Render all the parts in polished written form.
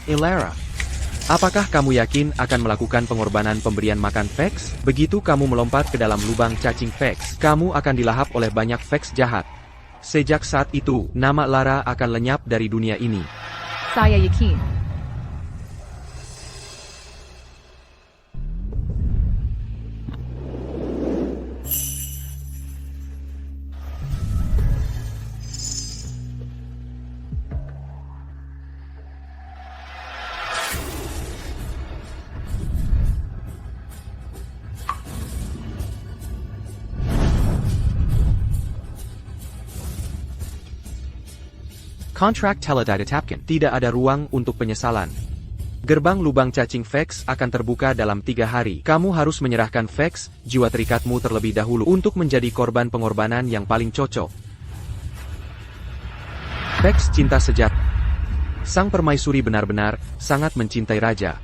Elara, apakah kamu yakin akan melakukan pengorbanan pemberian makan Vex? Begitu kamu melompat ke dalam lubang cacing Vex, kamu akan dilahap oleh banyak Vex jahat. Sejak saat itu, nama Lara akan lenyap dari dunia ini. Saya yakin. Kontrak teletapkan. Tidak ada ruang untuk penyesalan. Gerbang lubang cacing Vex akan terbuka dalam 3 hari. Kamu harus menyerahkan Vex, jiwa terikatmu terlebih dahulu untuk menjadi korban pengorbanan yang paling cocok. Vex cinta sejati. Sang permaisuri benar-benar sangat mencintai raja.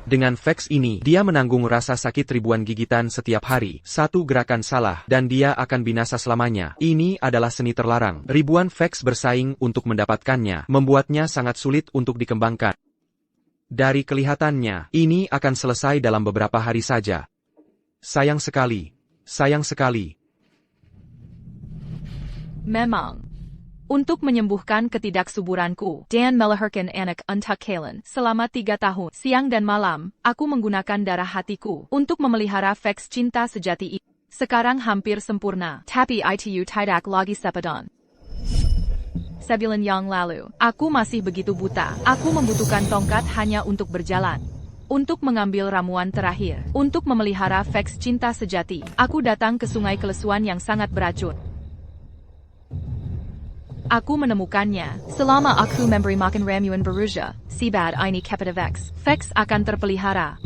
Dengan Vex ini, dia menanggung rasa sakit ribuan gigitan setiap hari. Satu gerakan salah, dan dia akan binasa selamanya. Ini adalah seni terlarang. Ribuan Vex bersaing untuk mendapatkannya, membuatnya sangat sulit untuk dikembangkan. Dari kelihatannya, ini akan selesai dalam beberapa hari saja. Sayang sekali. Sayang sekali. Memang. Untuk menyembuhkan ketidaksuburanku, Dan melahirkan anak untuk Kalen. Selama 3 tahun, siang dan malam, aku menggunakan darah hatiku untuk memelihara Vex cinta sejati ini. Sekarang hampir sempurna. Tapi itu tidak lagi sepadan. Sebulan yang lalu, aku masih begitu buta. Aku membutuhkan tongkat hanya untuk berjalan. Untuk mengambil ramuan terakhir. Untuk memelihara Vex cinta sejati, aku datang ke sungai kelesuan yang sangat beracun. Aku menemukannya. Selama aku memberi makan ramuan Baruja, Sibad ini kepada Vex. Vex akan terpelihara.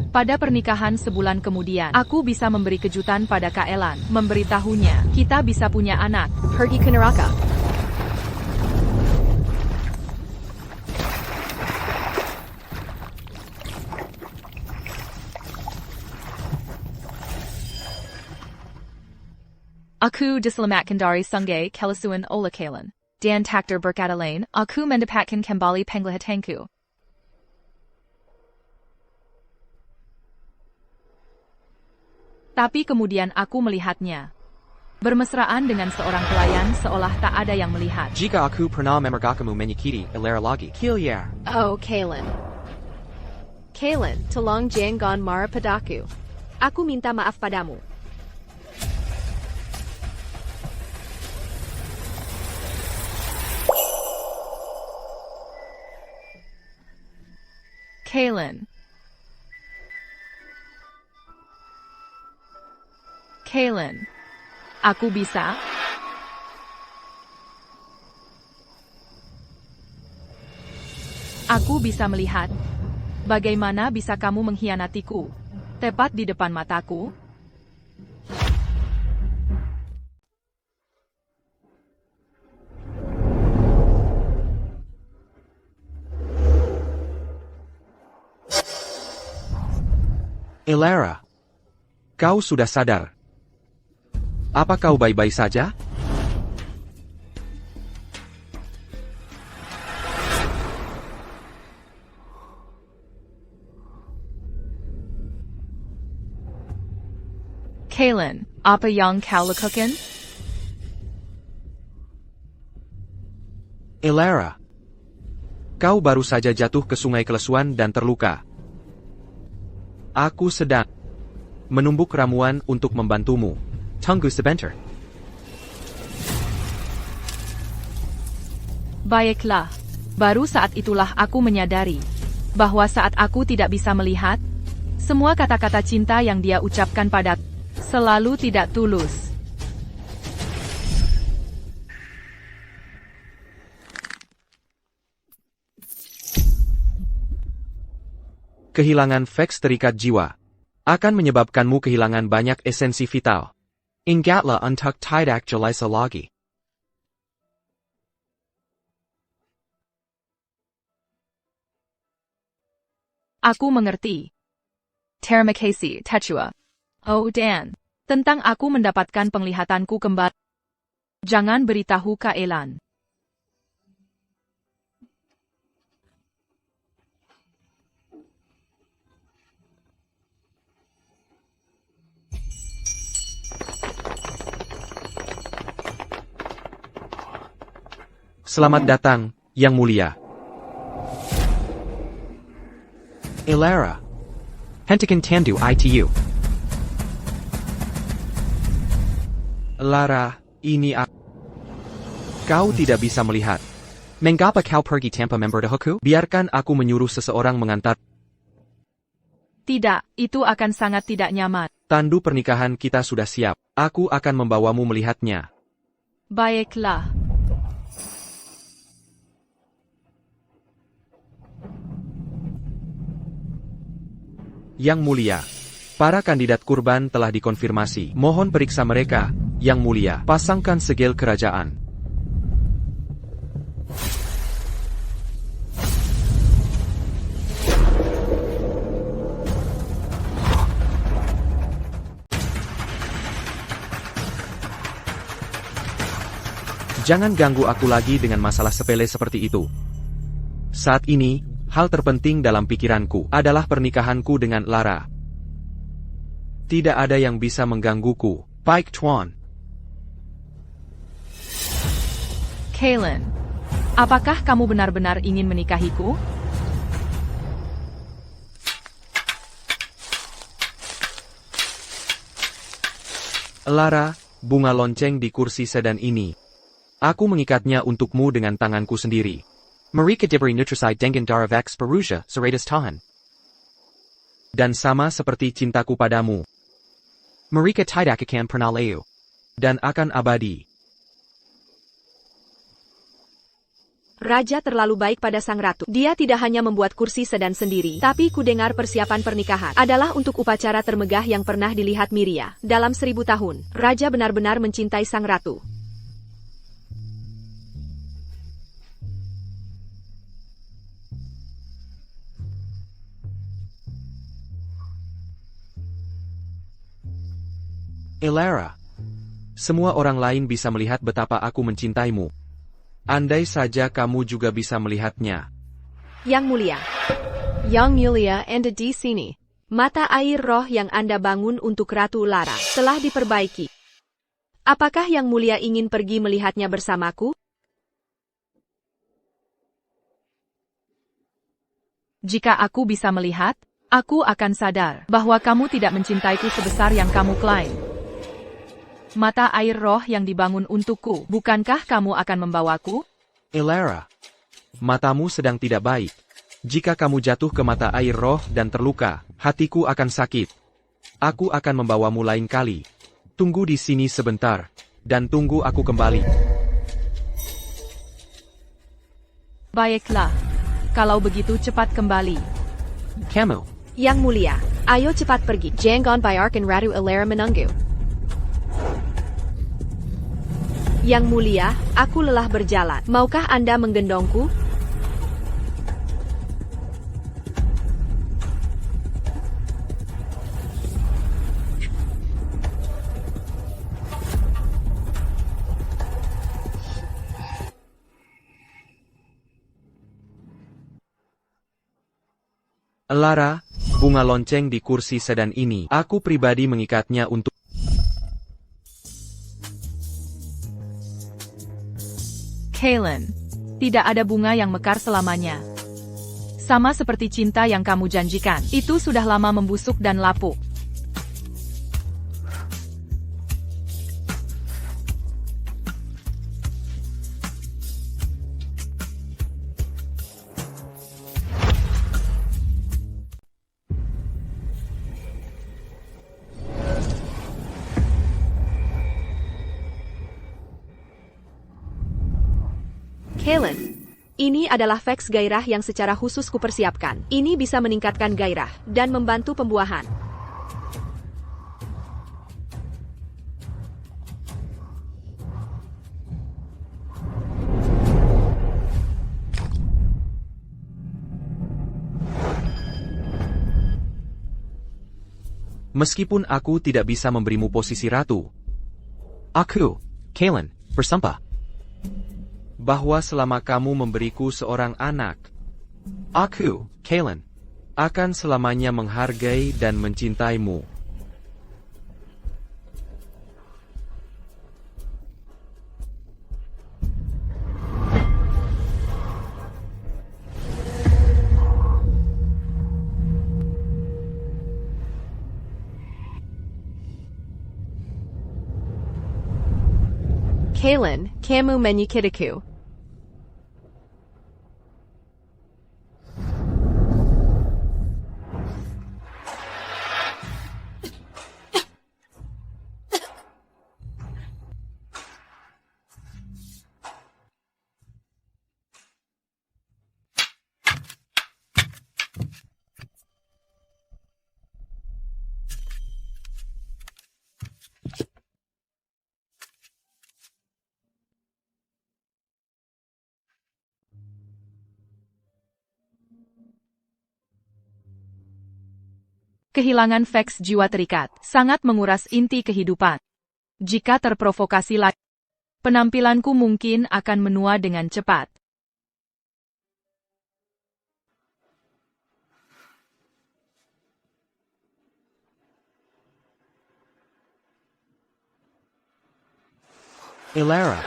Pada pernikahan sebulan kemudian, aku bisa memberi kejutan pada Kaelan. Memberitahunya, kita bisa punya anak. Pergi ke neraka. Aku diselamatkan dari sungai Kelasuan oleh Kalen. Dan takdir berkata lain, aku mendapatkan kembali penglihatanku. Tapi kemudian aku melihatnya. Bermesraan dengan seorang pelayan seolah tak ada yang melihat. Jika aku pernah memergakamu menyakiti Elara lagi. Kilia. Oh, Kalen. Kalen, tolong jangan marah padaku. Aku minta maaf padamu. Kalen. Kalen. Aku bisa? Aku bisa melihat. Bagaimana bisa kamu mengkhianatiku? Tepat di depan mataku? Elara, kau sudah sadar? Apa kau baik-baik saja? Kalen, apa yang kau lakukan? Elara, kau baru saja jatuh ke sungai Kelesuan dan terluka. Aku sedang menumbuk ramuan untuk membantumu. Tunggu sebentar. Baiklah. Baru saat itulah aku menyadari bahwa saat aku tidak bisa melihat, semua kata-kata cinta yang dia ucapkan padaku selalu tidak tulus. Kehilangan Vex terikat jiwa akan menyebabkanmu kehilangan banyak esensi vital. Ingatlah untuk tidak jelisa lagi. Aku mengerti. Terima kasih, Techua. Oh Dan, tentang aku mendapatkan penglihatanku kembali. Jangan beritahu Kaelan. Selamat datang, Yang Mulia. Elara. Hentakan Tandu ITU. Lara, ini Kau tidak bisa melihat. Mengapa kau pergi tanpa memberitahuku? Biarkan aku menyuruh seseorang mengantar. Tidak, itu akan sangat tidak nyaman. Tandu pernikahan kita sudah siap. Aku akan membawamu melihatnya. Baiklah. Yang Mulia. Para kandidat kurban telah dikonfirmasi. Mohon periksa mereka, Yang Mulia. Pasangkan segel kerajaan. Jangan ganggu aku lagi dengan masalah sepele seperti itu. Saat ini, hal terpenting dalam pikiranku adalah pernikahanku dengan Lara. Tidak ada yang bisa menggangguku, Baik Tuan. Kaelin, apakah kamu benar-benar ingin menikahiku? Lara, bunga lonceng di kursi sedan ini. Aku mengikatnya untukmu dengan tanganku sendiri. Marika diberi nutricide dengan darah Vex Perusia Seratus tahan. Dan sama seperti cintaku padamu. Marika tidak akan pernah layu. Dan akan abadi. Raja terlalu baik pada sang ratu. Dia tidak hanya membuat kursi sedan sendiri, tapi kudengar persiapan pernikahan adalah untuk upacara termegah yang pernah dilihat Miria. Dalam 1000 tahun, Raja benar-benar mencintai sang ratu. Elara. Semua orang lain bisa melihat betapa aku mencintaimu. Andai saja kamu juga bisa melihatnya. Yang Mulia. Yang Mulia Anda di sini. Mata air roh yang Anda bangun untuk Ratu Lara telah diperbaiki. Apakah Yang Mulia ingin pergi melihatnya bersamaku? Jika aku bisa melihat, aku akan sadar bahwa kamu tidak mencintaiku sebesar yang kamu klaim. Mata air roh yang dibangun untukku, bukankah kamu akan membawaku? Elara. Matamu sedang tidak baik. Jika kamu jatuh ke mata air roh dan terluka, hatiku akan sakit. Aku akan membawamu lain kali. Tunggu di sini sebentar, dan tunggu aku kembali. Baiklah. Kalau begitu cepat kembali. Kamu. Yang Mulia, ayo cepat pergi. Jangan biarkan Ratu Elara menunggu. Yang Mulia, aku lelah berjalan. Maukah Anda menggendongku? Lara, bunga lonceng di kursi sedan ini. Aku pribadi mengikatnya untuk... Kaelin, tidak ada bunga yang mekar selamanya. Sama seperti cinta yang kamu janjikan, itu sudah lama membusuk dan lapuk. Kaelin, ini adalah Vex gairah yang secara khusus kupersiapkan. Ini bisa meningkatkan gairah dan membantu pembuahan. Meskipun aku tidak bisa memberimu posisi ratu, Aku, Kaelin, bersumpah. bahwa selama kamu memberiku seorang anak, Aku, Kaelin, akan selamanya menghargai dan mencintaimu. Kaylin, kamu menyakitiku. Kehilangan Vex jiwa terikat, sangat menguras inti kehidupan. Jika terprovokasi lagi, penampilanku mungkin akan menua dengan cepat. Elara.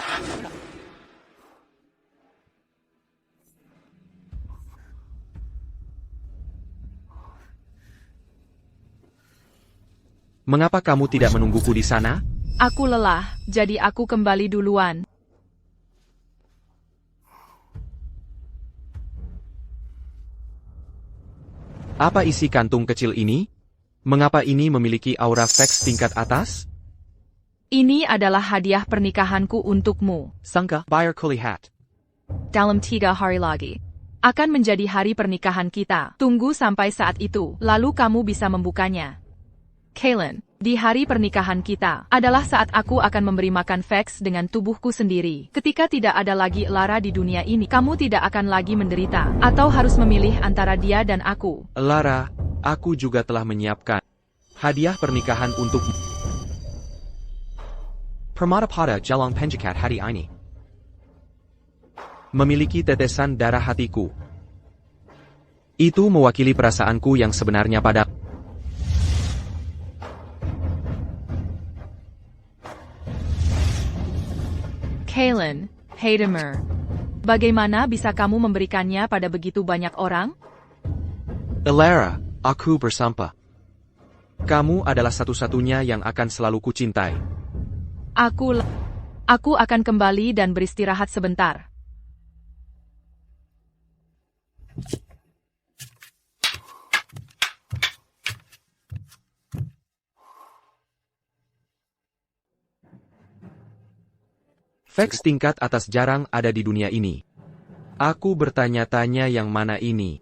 Mengapa kamu tidak menungguku di sana? Aku lelah, jadi aku kembali duluan. Apa isi kantung kecil ini? Mengapa ini memiliki aura Vex tingkat atas? Ini adalah hadiah pernikahanku untukmu. Sangka, Buyer Kulihat. Dalam 3 hari lagi, akan menjadi hari pernikahan kita. Tunggu sampai saat itu, lalu kamu bisa membukanya. Kaylin, di hari pernikahan kita, adalah saat aku akan memberi makan Vex dengan tubuhku sendiri. Ketika tidak ada lagi Elara di dunia ini, kamu tidak akan lagi menderita, atau harus memilih antara dia dan aku. Elara, aku juga telah menyiapkan hadiah pernikahan untukmu. Permata pada jalan penjakat hari ini. Memiliki tetesan darah hatiku. Itu mewakili perasaanku yang sebenarnya pada. Kaylin, Heidemer, bagaimana bisa kamu memberikannya pada begitu banyak orang? Elara, aku bersumpah. Kamu adalah satu-satunya yang akan selalu kucintai. Aku akan kembali dan beristirahat sebentar. Vex tingkat atas jarang ada di dunia ini. Aku bertanya-tanya yang mana ini.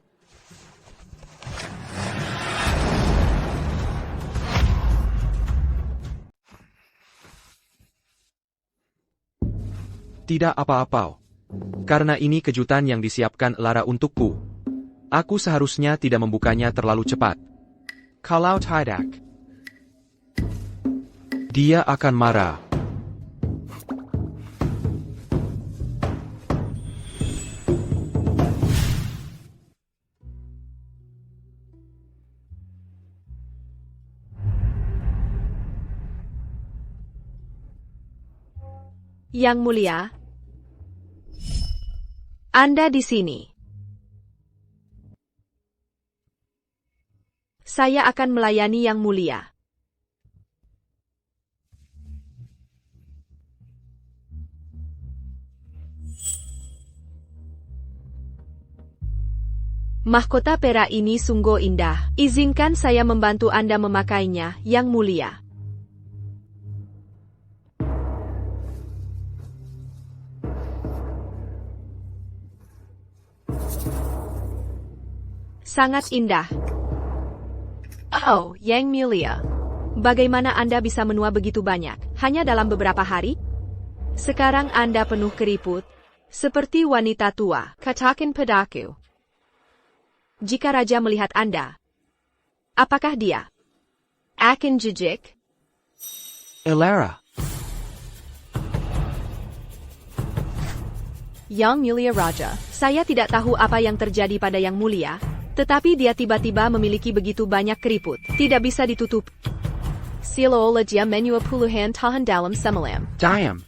Tidak apa-apa. Karena ini kejutan yang disiapkan Lara untukku. Aku seharusnya tidak membukanya terlalu cepat. Kalau tidak, dia akan marah. Yang Mulia, Anda di sini. Saya akan melayani Yang Mulia. Mahkota perak ini sungguh indah. Izinkan saya membantu Anda memakainya, Yang Mulia. Sangat indah. Oh, Yang Mulia. Bagaimana Anda bisa menua begitu banyak, hanya dalam beberapa hari? Sekarang Anda penuh keriput, seperti wanita tua. Katakan padaku. Jika Raja melihat Anda, apakah dia akan jijik? Elara. Yang Mulia Raja, saya tidak tahu apa yang terjadi pada Yang Mulia, tetapi dia tiba-tiba memiliki begitu banyak keriput. Tidak bisa ditutup. Seolah-olah dia menua puluhan tahun dalam semalam. Diam.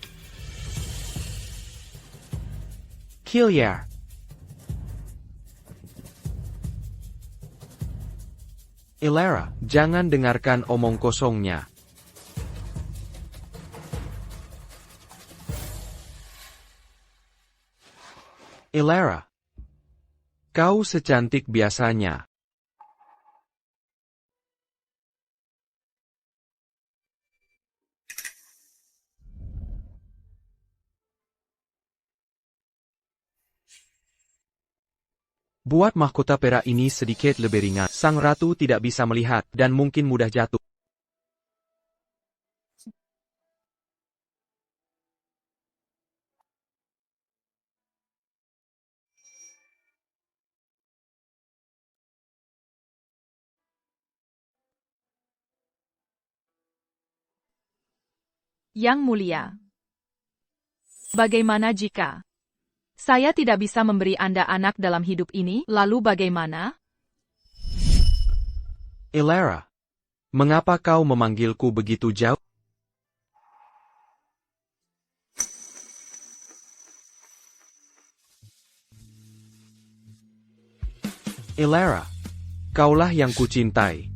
Kiliar. Elara, jangan dengarkan omong kosongnya. Elara. Kau secantik biasanya. Buat mahkota perak ini sedikit lebih ringan. Sang ratu tidak bisa melihat dan mungkin mudah jatuh. Yang Mulia, bagaimana jika saya tidak bisa memberi Anda anak dalam hidup ini, lalu bagaimana? Elara. Mengapa kau memanggilku begitu jauh? Elara. Kaulah yang kucintai.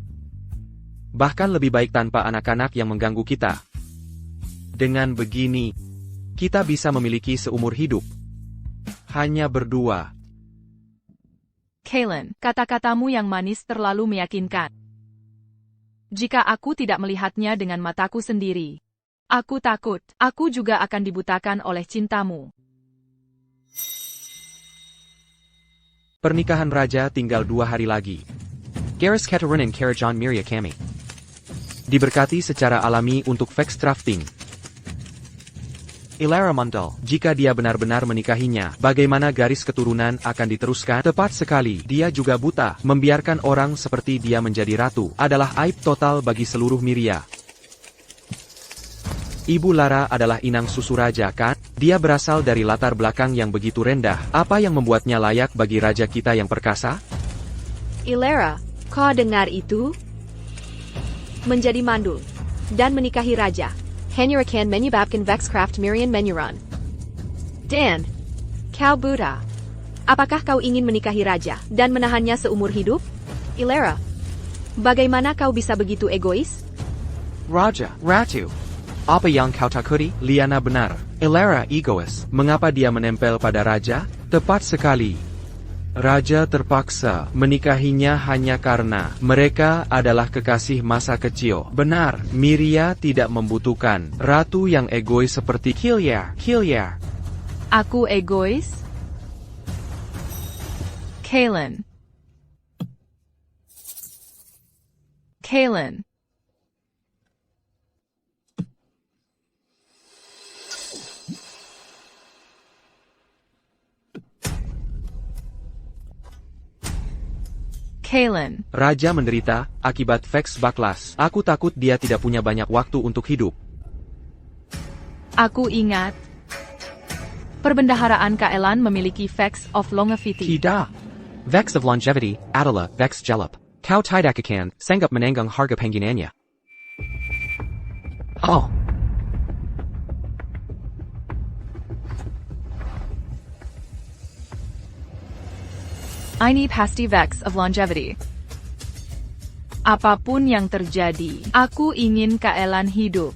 Bahkan lebih baik tanpa anak-anak yang mengganggu kita. Dengan begini, kita bisa memiliki seumur hidup. Hanya berdua. Kaylin, kata-katamu yang manis terlalu meyakinkan. Jika aku tidak melihatnya dengan mataku sendiri, aku takut, aku juga akan dibutakan oleh cintamu. Pernikahan raja tinggal 2 hari lagi. Garrus Keturunan Karajan Miria Kami. Diberkati secara alami untuk Vex Drafting. Elara Mundal. Jika dia benar-benar menikahinya, bagaimana garis keturunan akan diteruskan? Tepat sekali, dia juga buta. Membiarkan orang seperti dia menjadi ratu adalah aib total bagi seluruh Miria. Ibu Lara adalah inang susu raja, kan? Dia berasal dari latar belakang yang begitu rendah. Apa yang membuatnya layak bagi raja kita yang perkasa? Elara, kau dengar itu? Menjadi mandul dan menikahi raja. Hanyurakan menyebabkan Vexcraft Mirian menyerang. Dan, kau buta. Apakah kau ingin menikahi raja dan menahannya seumur hidup? Elara, bagaimana kau bisa begitu egois? Raja, Ratu. Apa yang kau takuti? Liana benar. Elara egois. Mengapa dia menempel pada raja? Tepat sekali. Raja terpaksa menikahinya hanya karena mereka adalah kekasih masa kecil. Benar, Miria tidak membutuhkan ratu yang egois seperti Hillier. Aku egois? Kaylin. Kaylin. Raja menderita akibat Vex Backlash. Aku takut dia tidak punya banyak waktu untuk hidup. Aku ingat. Perbendaharaan Kaelan memiliki Vex of Longevity. Tidak. Vex of Longevity, adalah Vex Jelap. Kau tidak akan sanggup menanggung harga penggunaannya. Oh. Ini pasti Vex of Longevity. Apapun yang terjadi, aku ingin Kaelan hidup.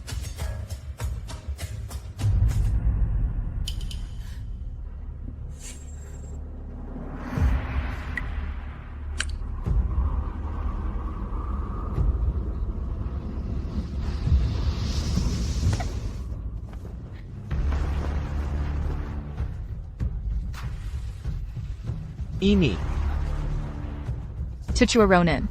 Ini. Tutua Ronin.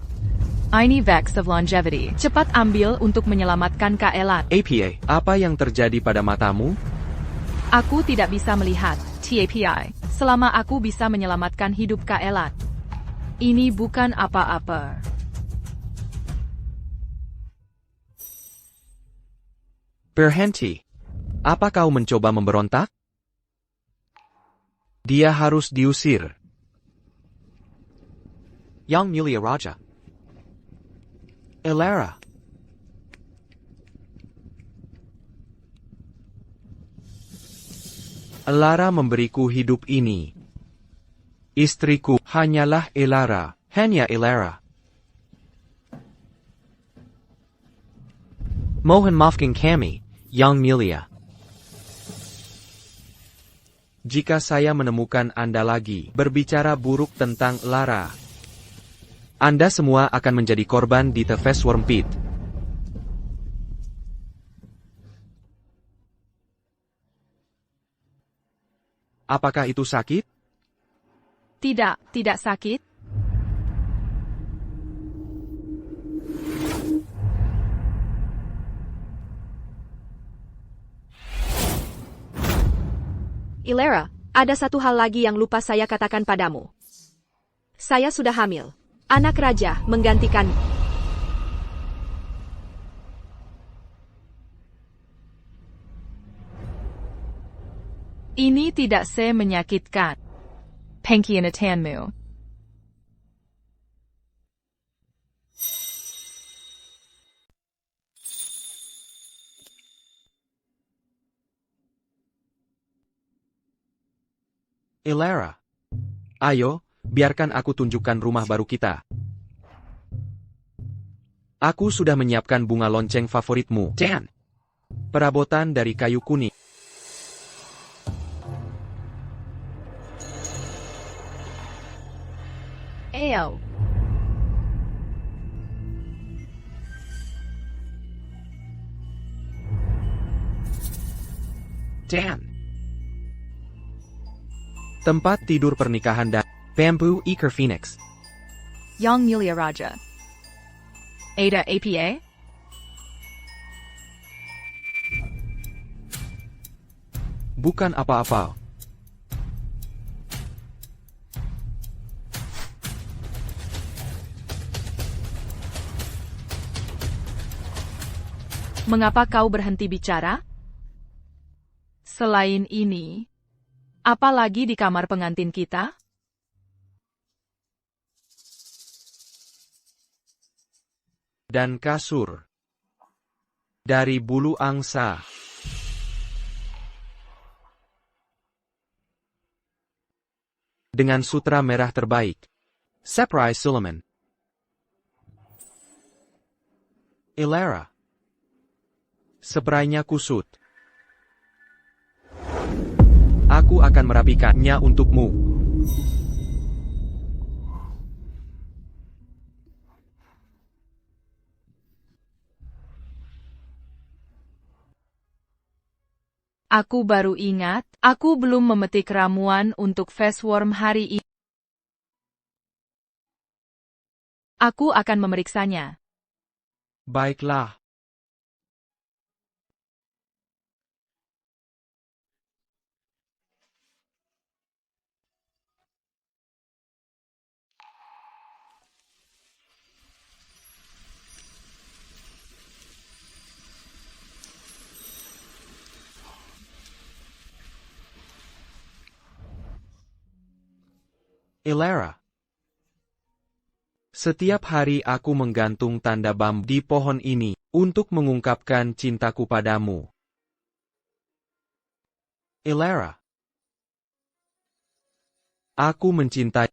Ini Vex of Longevity. Cepat ambil untuk menyelamatkan Kaelan. APA, apa yang terjadi pada matamu? Aku tidak bisa melihat, TAPI, selama aku bisa menyelamatkan hidup Kaelan. Ini bukan apa-apa. Berhenti. Apa kau mencoba memberontak? Dia harus diusir. Yang Mulia Raja. Elara. Elara memberiku hidup ini. Istriku hanyalah Elara. Hanya Elara. Mohon maafkan kami, Yang Mulia. Jika saya menemukan Anda lagi berbicara buruk tentang Lara, Anda semua akan menjadi korban di The Fastworm Pit. Apakah itu sakit? Tidak sakit. Ilera, ada satu hal lagi yang lupa saya katakan padamu. Saya sudah hamil. Anak raja menggantikan. Ini tidak menyakitkan. Pengkhianatanmu. Ilera. Ayo, biarkan aku tunjukkan rumah baru kita. Aku sudah menyiapkan bunga lonceng favoritmu, Dan. Perabotan dari kayu kuning. Ayo. Dan. Tempat tidur pernikahan dan Bamboo Eker Phoenix. Yang Mulia Raja. Ada APA? Bukan apa-apa. Mengapa kau berhenti bicara? Selain ini, apa lagi di kamar pengantin kita? Dan kasur. Dari bulu angsa. Dengan sutra merah terbaik. Surprise Suleiman. Ilera. Spraynya kusut. Aku akan merapikannya untukmu. Aku baru ingat, aku belum memetik ramuan untuk Fastworm hari ini. Aku akan memeriksanya. Baiklah. Ilera. Setiap hari aku menggantung tanda bambu di pohon ini untuk mengungkapkan cintaku padamu. Ilera. Aku mencintai.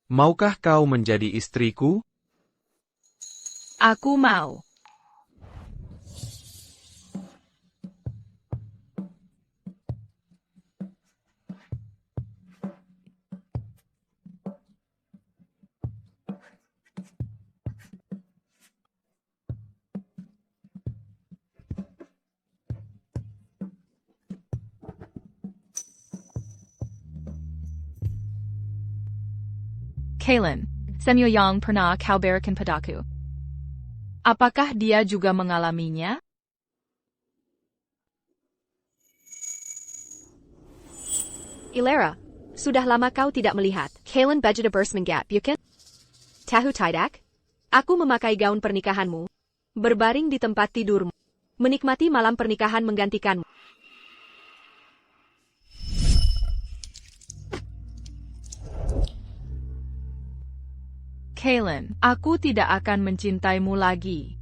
Maukah kau menjadi istriku? Aku mau. Kaylin, Semyoyang pernah kau berikan padaku. Apakah dia juga mengalaminya? Ilera, sudah lama kau tidak melihat. Kalen Bejada Bursman bukan? Tahu tidak? Aku memakai gaun pernikahanmu. Berbaring di tempat tidurmu. Menikmati malam pernikahan menggantikanmu. Kaylin, aku tidak akan mencintaimu lagi.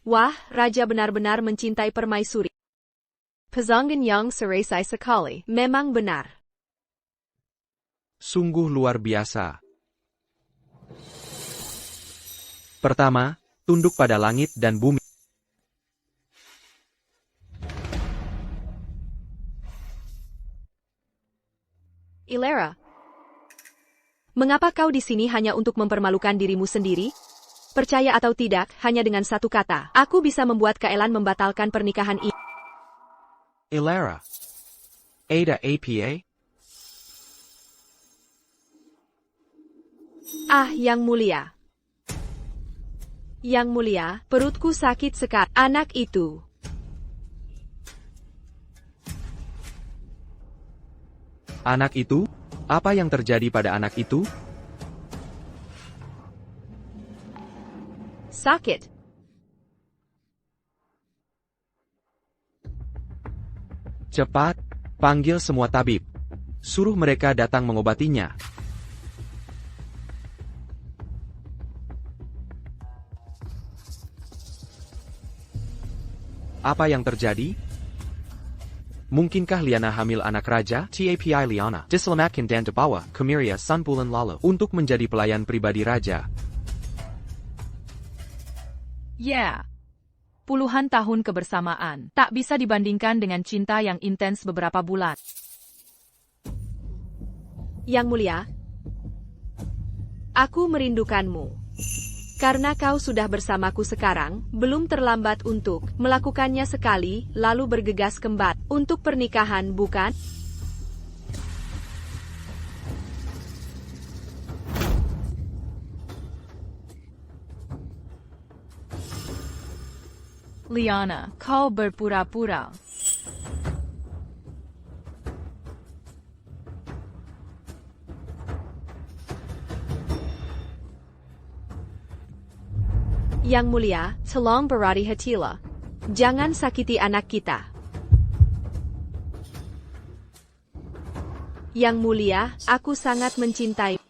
Wah, Raja benar-benar mencintai permaisuri. Pazangan yang seresai sekali. Memang benar. Sungguh luar biasa. Pertama, tunduk pada langit dan bumi. Ilera, mengapa kau di sini hanya untuk mempermalukan dirimu sendiri? Percaya atau tidak, hanya dengan satu kata, aku bisa membuat Kaelan membatalkan pernikahan ini. Ilera. Ada apa? Ah, Yang Mulia. Yang Mulia, perutku sakit sekali. Anak itu. Anak itu? Apa yang terjadi pada anak itu? Sakit. Cepat, panggil semua tabib. Suruh mereka datang mengobatinya. Apa yang terjadi? Mungkinkah Liana hamil anak raja? TAPI Liana diselamatkan dan dibawa ke Miria 9 bulan lalu untuk menjadi pelayan pribadi raja. Ya. Puluhan tahun kebersamaan, tak bisa dibandingkan dengan cinta yang intens beberapa bulan. Yang Mulia, aku merindukanmu. Karena kau sudah bersamaku sekarang, belum terlambat untuk melakukannya sekali, lalu bergegas kembali untuk pernikahan, bukan? Liana, kau berpura-pura. Yang Mulia, tolong berhati hatilah. Jangan sakiti anak kita. Yang Mulia, aku sangat mencintai.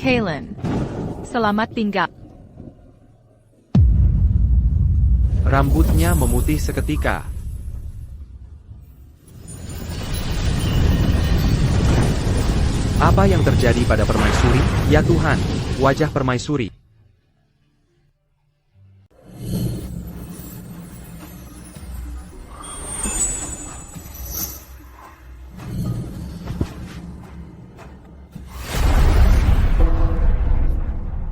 Kaelan, selamat tinggal. Rambutnya memutih seketika. Apa yang terjadi pada permaisuri? Ya Tuhan, wajah permaisuri.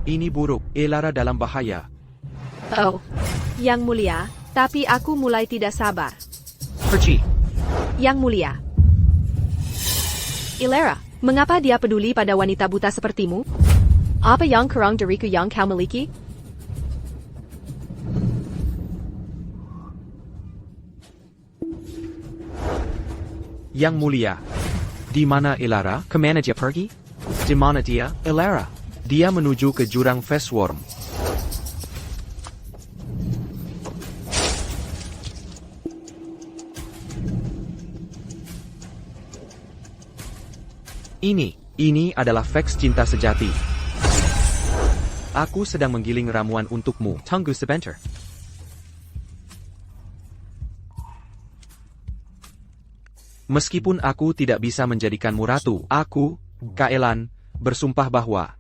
Ini buruk, Elara dalam bahaya. Oh, Yang Mulia, tapi aku mulai tidak sabar. Perci. Yang Mulia. Ilera, mengapa dia peduli pada wanita buta sepertimu? Apa yang kurang dariku yang kau miliki? Yang Mulia. Di mana Elara? Kemana dia pergi? Di mana dia? Elara. Dia menuju ke jurang Festworm. Ini adalah Vex cinta sejati. Aku sedang menggiling ramuan untukmu. Tunggu sebentar. Meskipun aku tidak bisa menjadikanmu ratu, aku, Kaelan, bersumpah bahwa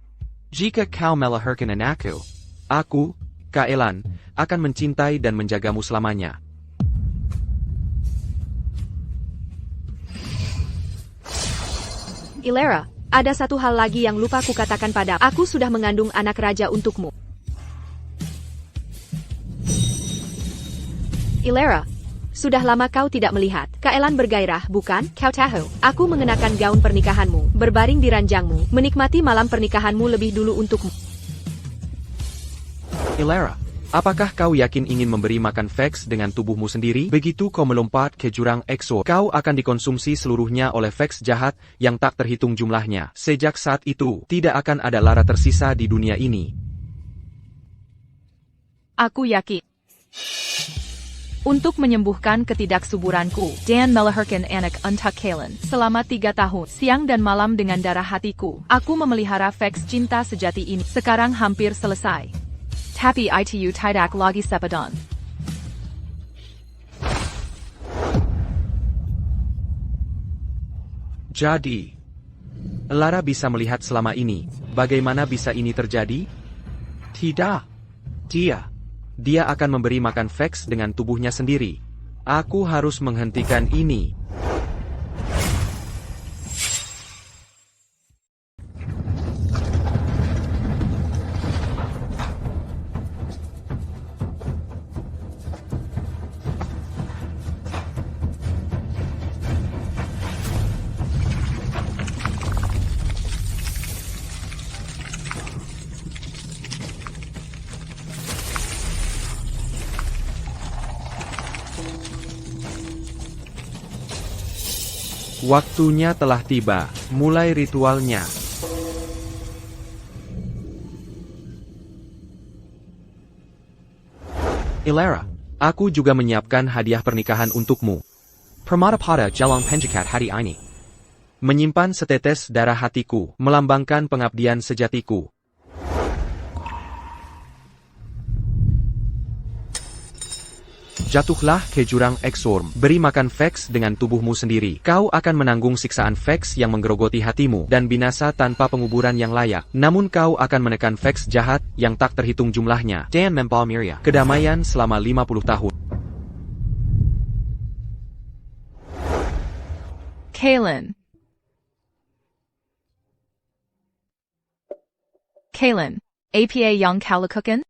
jika kau melahirkan anakku, aku, Kaelan, akan mencintai dan menjagamu selamanya. Ilera, ada satu hal lagi yang lupa kukatakan pada aku sudah mengandung anak raja untukmu. Ilera, sudah lama kau tidak melihat. Kaelan bergairah, bukan? Kau tahu, aku mengenakan gaun pernikahanmu, berbaring di ranjangmu, menikmati malam pernikahanmu lebih dulu untukmu. Ilera, apakah kau yakin ingin memberi makan Vex dengan tubuhmu sendiri? Begitu kau melompat ke jurang Exo, kau akan dikonsumsi seluruhnya oleh Vex jahat yang tak terhitung jumlahnya. Sejak saat itu, tidak akan ada Lara tersisa di dunia ini. Aku yakin. Untuk menyembuhkan ketidaksuburanku, Dan melahirkan anak untuk Kalen. Selama 3 tahun, siang dan malam dengan darah hatiku, aku memelihara Vex cinta sejati ini. Sekarang hampir selesai. Tapi itu tidak lagi sepadan. Jadi, Elara bisa melihat selama ini. Bagaimana bisa ini terjadi? Tidak. Dia akan memberi makan Vex dengan tubuhnya sendiri. Aku harus menghentikan ini. Waktunya telah tiba, mulai ritualnya. Elara, aku juga menyiapkan hadiah pernikahan untukmu. Permata pada jalang penjakat hari ini. Menyimpan setetes darah hatiku, melambangkan pengabdian sejatiku. Jatuhlah ke jurang Exorm, beri makan Vex dengan tubuhmu sendiri. Kau akan menanggung siksaan Vex yang menggerogoti hatimu, dan binasa tanpa penguburan yang layak. Namun kau akan menekan Vex jahat, yang tak terhitung jumlahnya. Dan membawa Miria. Kedamaian selama 50 tahun. Kalen, apa yang kau lakukan?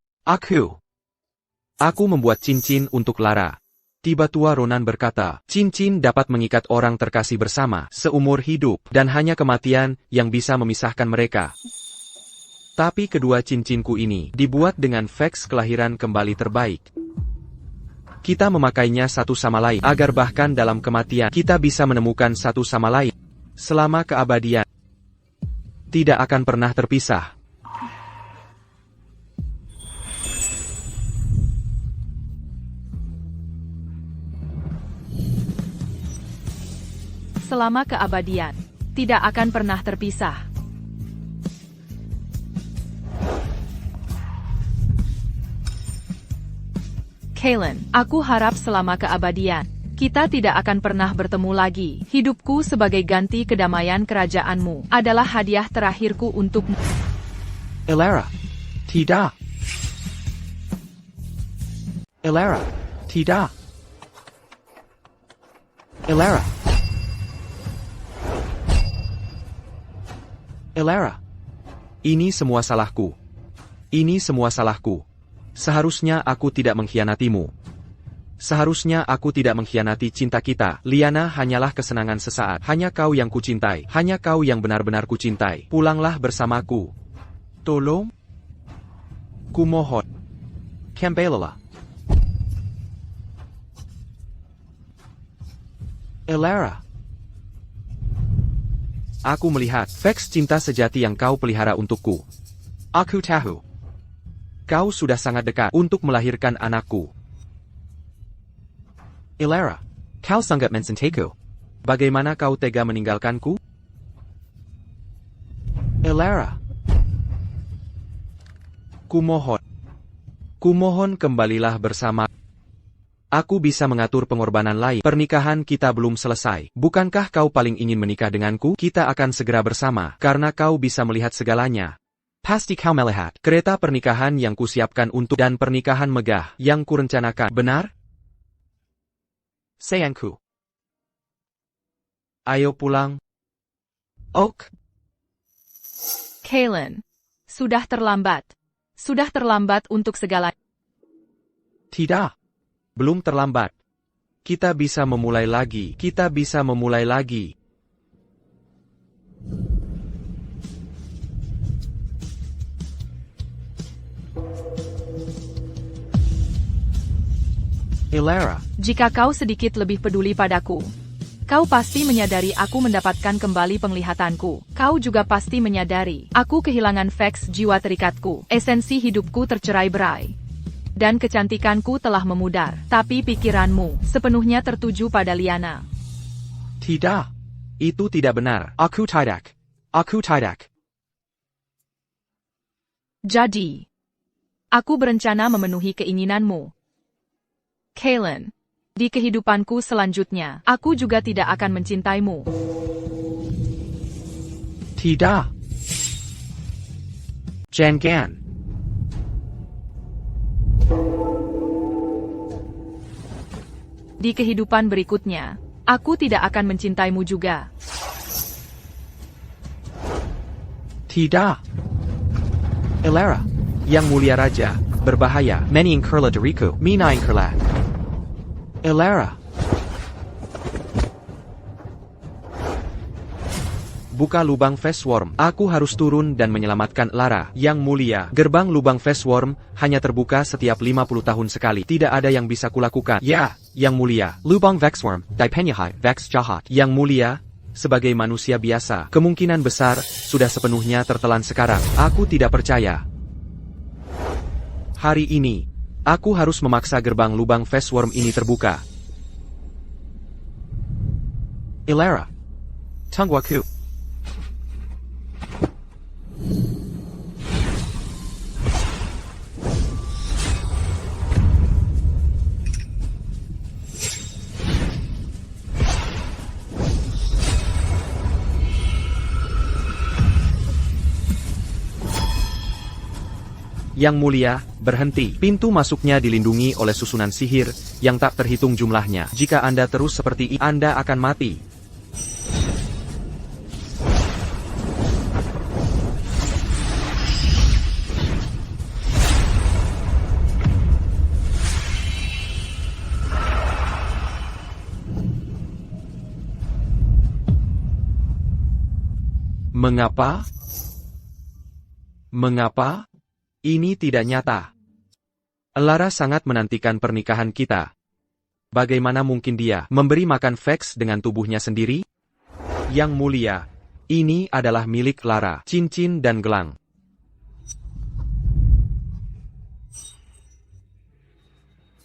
Aku membuat cincin untuk Lara. Tiba-tiba Ronan berkata, cincin dapat mengikat orang terkasih bersama seumur hidup, dan hanya kematian yang bisa memisahkan mereka. Tapi kedua cincinku ini dibuat dengan Vex kelahiran kembali terbaik. Kita memakainya satu sama lain, agar bahkan dalam kematian kita bisa menemukan satu sama lain. Selama keabadian. Tidak akan pernah terpisah. Selama keabadian, tidak akan pernah terpisah. Kalen, aku harap selama keabadian, kita tidak akan pernah bertemu lagi. Hidupku sebagai ganti kedamaian kerajaanmu adalah hadiah terakhirku untukmu. Elara, tidak. Elara, tidak. Elara. Elara, ini semua salahku. Ini semua salahku. Seharusnya aku tidak mengkhianatimu. Seharusnya aku tidak mengkhianati cinta kita. Liana hanyalah kesenangan sesaat. Hanya kau yang kucintai. Hanya kau yang benar-benar kucintai. Pulanglah bersamaku. Tolong. Kumohon. Kembalilah. Elara. Aku melihat Vex cinta sejati yang kau pelihara untukku. Aku tahu. Kau sudah sangat dekat untuk melahirkan anakku. Elara, kau sangat mencintaku. Bagaimana kau tega meninggalkanku? Elara. Kumohon. Kumohon kembalilah bersama. Aku bisa mengatur pengorbanan lain. Pernikahan kita belum selesai. Bukankah kau paling ingin menikah denganku? Kita akan segera bersama, karena kau bisa melihat segalanya. Pasti kau melihat. Kereta pernikahan yang kusiapkan untuk dan pernikahan megah yang kurencanakan. Benar? Sayangku. Ayo pulang. Ok. Kalen, sudah terlambat. Sudah terlambat untuk segala. Tidak. Belum terlambat. Kita bisa memulai lagi. Kita bisa memulai lagi. Elara. Jika kau sedikit lebih peduli padaku, kau pasti menyadari aku mendapatkan kembali penglihatanku. Kau juga pasti menyadari aku kehilangan Vex jiwa terikatku. Esensi hidupku tercerai-berai. Dan kecantikanku telah memudar. Tapi pikiranmu sepenuhnya tertuju pada Liana. Tidak. Itu tidak benar. Aku tidak. Aku tidak. Jadi, aku berencana memenuhi keinginanmu. Kaylin, di kehidupanku selanjutnya, aku juga tidak akan mencintaimu. Tidak. Jangan. Di kehidupan berikutnya, aku tidak akan mencintaimu juga. Tidak. Elara. Yang mulia raja. Berbahaya. Many Kurla Dariku. Mina Inkerla. Elara. Buka lubang Fastworm. Aku harus turun dan menyelamatkan Lara. Yang mulia. Gerbang lubang Fastworm hanya terbuka setiap 50 tahun sekali. Tidak ada yang bisa kulakukan. Ya, yang mulia. Lubang Vexworm. Dipenyahai. Vex Jahat. Yang mulia, sebagai manusia biasa, kemungkinan besar sudah sepenuhnya tertelan sekarang. Aku tidak percaya. Hari ini, aku harus memaksa gerbang lubang Fastworm ini terbuka. Elara. Tungwaku. Yang mulia, berhenti. Pintu masuknya dilindungi oleh susunan sihir yang tak terhitung jumlahnya. Jika Anda terus seperti ini, Anda akan mati. Mengapa? Mengapa? Ini tidak nyata. Lara sangat menantikan pernikahan kita. Bagaimana mungkin dia memberi makan Vex dengan tubuhnya sendiri? Yang mulia, ini adalah milik Lara, cincin dan gelang.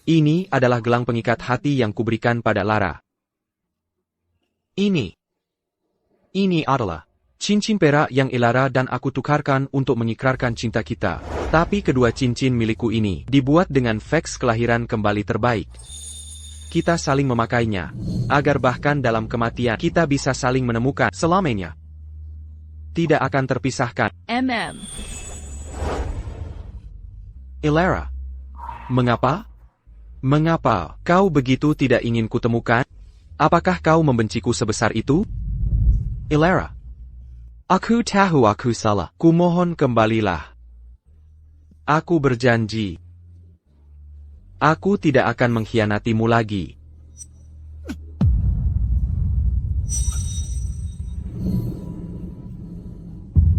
Ini adalah gelang pengikat hati yang kuberikan pada Lara. Ini adalah cincin perak yang Elara dan aku tukarkan untuk menyikrarkan cinta kita. Tapi kedua cincin milikku ini dibuat dengan Vex kelahiran kembali terbaik. Kita saling memakainya, agar bahkan dalam kematian kita bisa saling menemukan selamanya. Tidak akan terpisahkan. Elara. Mengapa? Mengapa kau begitu tidak ingin kutemukan? Apakah kau membenciku sebesar itu? Elara. Aku tahu aku salah. Kumohon kembalilah. Aku berjanji. Aku tidak akan mengkhianatimu lagi.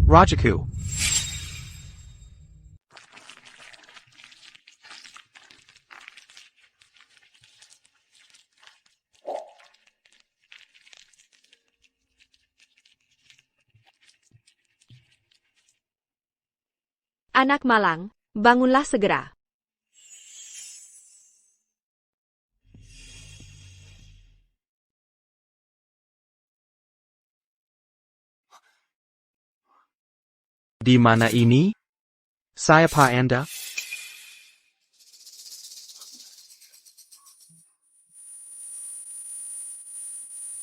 Rajaku. Anak malang, bangunlah segera. Di mana ini? Siapa Anda?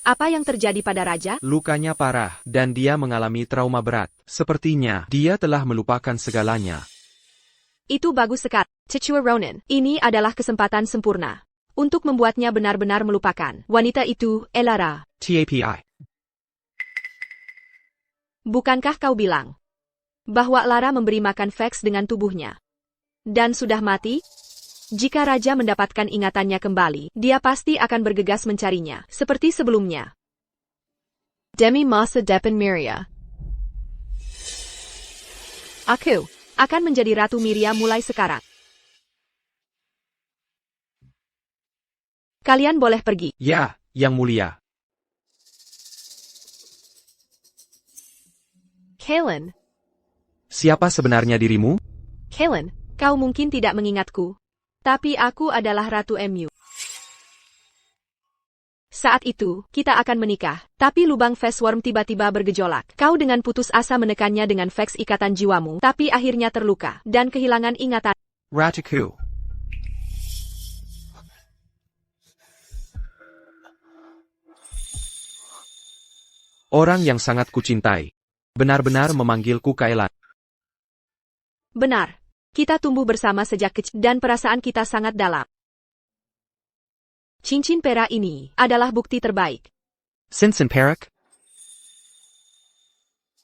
Apa yang terjadi pada raja? Lukanya parah, dan dia mengalami trauma berat. Sepertinya, dia telah melupakan segalanya. Itu bagus sekali. Chichua Ronin, ini adalah kesempatan sempurna untuk membuatnya benar-benar melupakan wanita itu, Elara. TAPI. Bukankah kau bilang bahwa Lara memberi makan Vex dengan tubuhnya dan sudah mati? Jika raja mendapatkan ingatannya kembali, dia pasti akan bergegas mencarinya, seperti sebelumnya. Demi Masa Depan Miria. Aku akan menjadi Ratu Miria mulai sekarang. Kalian boleh pergi. Ya, yang mulia. Kaylin. Siapa sebenarnya dirimu? Kaylin, kau mungkin tidak mengingatku. Tapi aku adalah Ratu MU. Saat itu, kita akan menikah. Tapi lubang Fastworm tiba-tiba bergejolak. Kau dengan putus asa menekannya dengan Vex ikatan jiwamu, tapi akhirnya terluka dan kehilangan ingatan. Ratuku. Orang yang sangat kucintai. Benar-benar memanggilku Kaelan. Benar. Kita tumbuh bersama sejak kecil dan perasaan kita sangat dalam. Cincin perak ini adalah bukti terbaik. Since and Perak?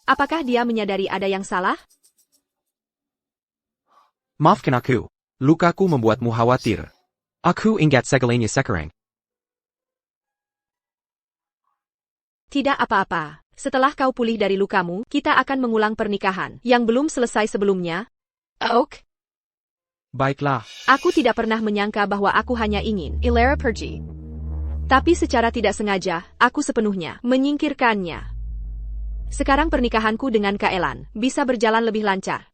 Apakah dia menyadari ada yang salah? Maafkan aku. Lukaku membuatmu khawatir. Aku ingat segalanya sekarang. Tidak apa-apa. Setelah kau pulih dari lukamu, kita akan mengulang pernikahan yang belum selesai sebelumnya. Oak, Baiklah. aku tidak pernah menyangka bahwa aku hanya ingin Ilera pergi. Tapi secara tidak sengaja, aku sepenuhnya menyingkirkannya. Sekarang pernikahanku dengan Kaelan bisa berjalan lebih lancar.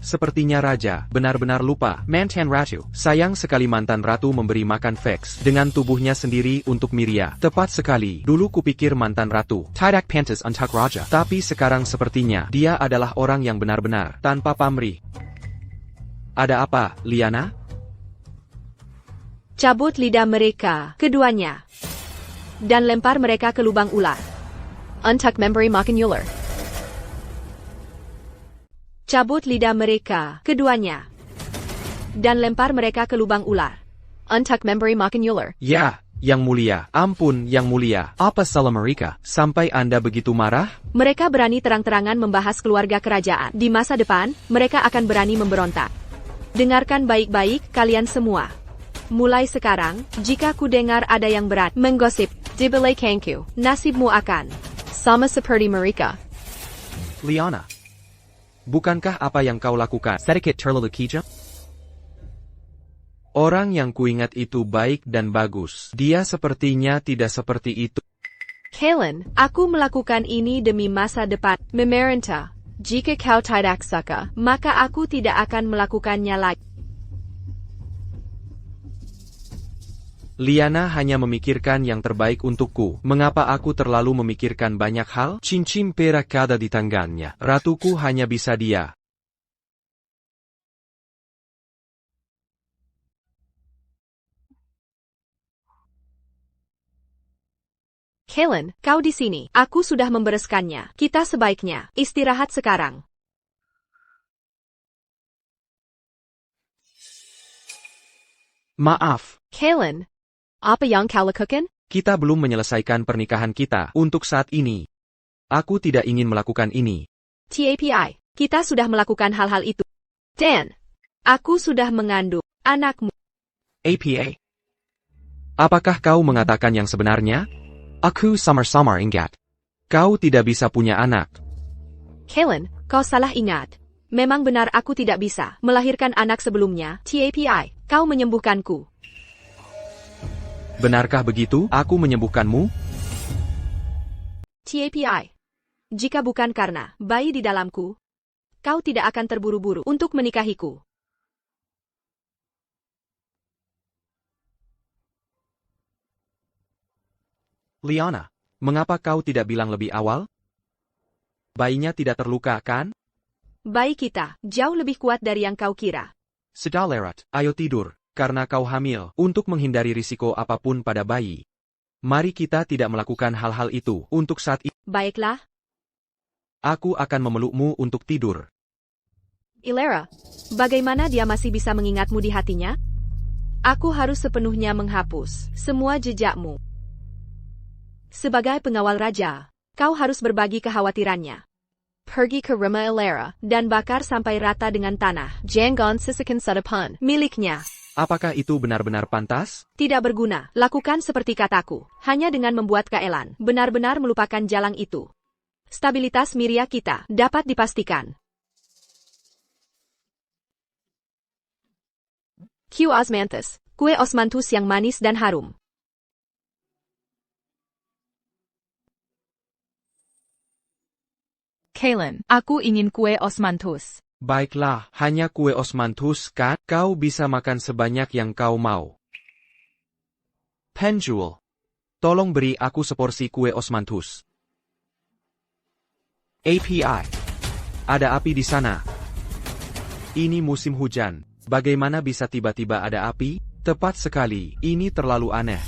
Sepertinya Raja benar-benar lupa. Mantan Ratu. Sayang sekali mantan ratu memberi makan Vex dengan tubuhnya sendiri untuk Miria. Tepat sekali. Dulu kupikir mantan ratu. Tidak pantas untuk Raja. Tapi sekarang sepertinya dia adalah orang yang benar-benar tanpa pamrih. Ada apa, Liana? Cabut lidah mereka, keduanya. Dan lempar mereka ke lubang ular. Untuck memory makan ular. Cabut lidah mereka, keduanya. Dan lempar mereka ke lubang ular. Untuck memory makan ular. Ya, Yang Mulia. Ampun, Yang Mulia. Apa salah mereka? Sampai Anda begitu marah? Mereka berani terang-terangan membahas keluarga kerajaan. Di masa depan, mereka akan berani memberontak. Dengarkan baik-baik, kalian semua. Mulai sekarang, jika ku dengar ada yang berat menggosip, Dibelay kangku. nasibmu akan. Sama seperti mereka. Liana. Bukankah apa yang kau lakukan? Sedikit terlalu kejam? Orang yang kuingat itu baik dan bagus. Dia sepertinya tidak seperti itu. Kaelan, Aku melakukan ini demi masa depan. memerintah. Jika kau tidak suka, Maka aku tidak akan melakukannya lagi. Liana hanya memikirkan yang terbaik untukku. Mengapa aku terlalu memikirkan banyak hal? Cincin perak ada di tangannya. Ratuku hanya bisa dia. Kaelan, Kau di sini. Aku sudah membereskannya. Kita sebaiknya istirahat sekarang. Maaf, Kaelan. Apa yang kau lakukan? kita belum menyelesaikan pernikahan kita untuk saat ini. Aku tidak ingin melakukan ini. TAPI. Kita sudah melakukan hal-hal itu. Dan. Aku sudah mengandung anakmu. APA. Apakah kau mengatakan yang sebenarnya? Aku samar-samar ingat. Kau tidak bisa punya anak. Kaelan, Kau salah ingat. Memang benar aku tidak bisa melahirkan anak sebelumnya. TAPI. Kau menyembuhkanku. Benarkah begitu? Aku menyembuhkanmu? TAPI. Jika bukan karena bayi di dalamku, kau tidak akan terburu-buru untuk menikahiku. Liana, mengapa kau tidak bilang lebih awal? Bayinya tidak terluka, kan? Bayi kita jauh lebih kuat dari yang kau kira. Sudah Lerat, ayo tidur, karena kau hamil, untuk menghindari risiko apapun pada bayi. Mari kita tidak melakukan hal-hal itu untuk saat ini. Baiklah, Aku akan memelukmu untuk tidur. Ilera. Bagaimana dia masih bisa mengingatmu di hatinya? Aku harus sepenuhnya menghapus semua jejakmu. Sebagai pengawal raja, kau harus berbagi kekhawatirannya. pergi ke rumah Ilera. Dan bakar sampai rata dengan tanah Jangan sisakan sarapan. miliknya. Apakah itu benar-benar pantas? Tidak berguna. Lakukan seperti kataku. Hanya dengan membuat Kaelan benar-benar melupakan jalan itu. Stabilitas Miria kita dapat dipastikan. Q osmanthus. Kue osmanthus yang manis dan harum. Kaelin, aku ingin kue osmanthus. Baiklah, hanya kue osmanthus kan? Kau bisa makan sebanyak yang kau mau. Penjual, tolong beri aku seporsi kue osmanthus. API, ada api di sana. Ini musim hujan. Bagaimana bisa tiba-tiba ada api? Tepat sekali, ini terlalu aneh.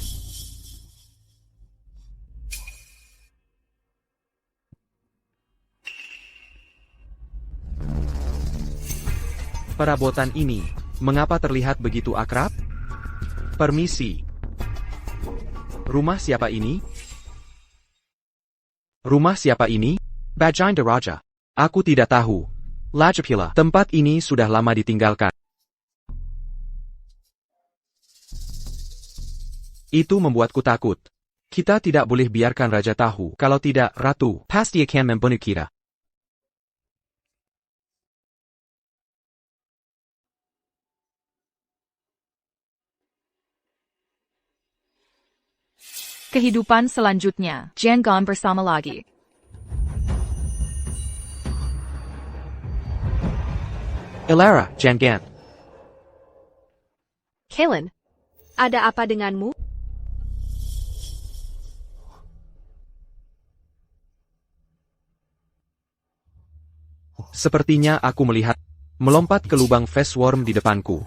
Perabotan ini, mengapa terlihat begitu akrab? Permisi. Rumah siapa ini? Rumah siapa ini? Bajain Raja. Aku tidak tahu. Lajapula. Tempat ini sudah lama ditinggalkan. Itu membuatku takut. Kita tidak boleh biarkan raja tahu. Kalau tidak, ratu. Pasti akan membunuh kita. Kehidupan selanjutnya, Jangan bersama lagi. Elara, Jangan. Kaelin, Ada apa denganmu? Sepertinya aku melihat melompat ke lubang Fastworm di depanku.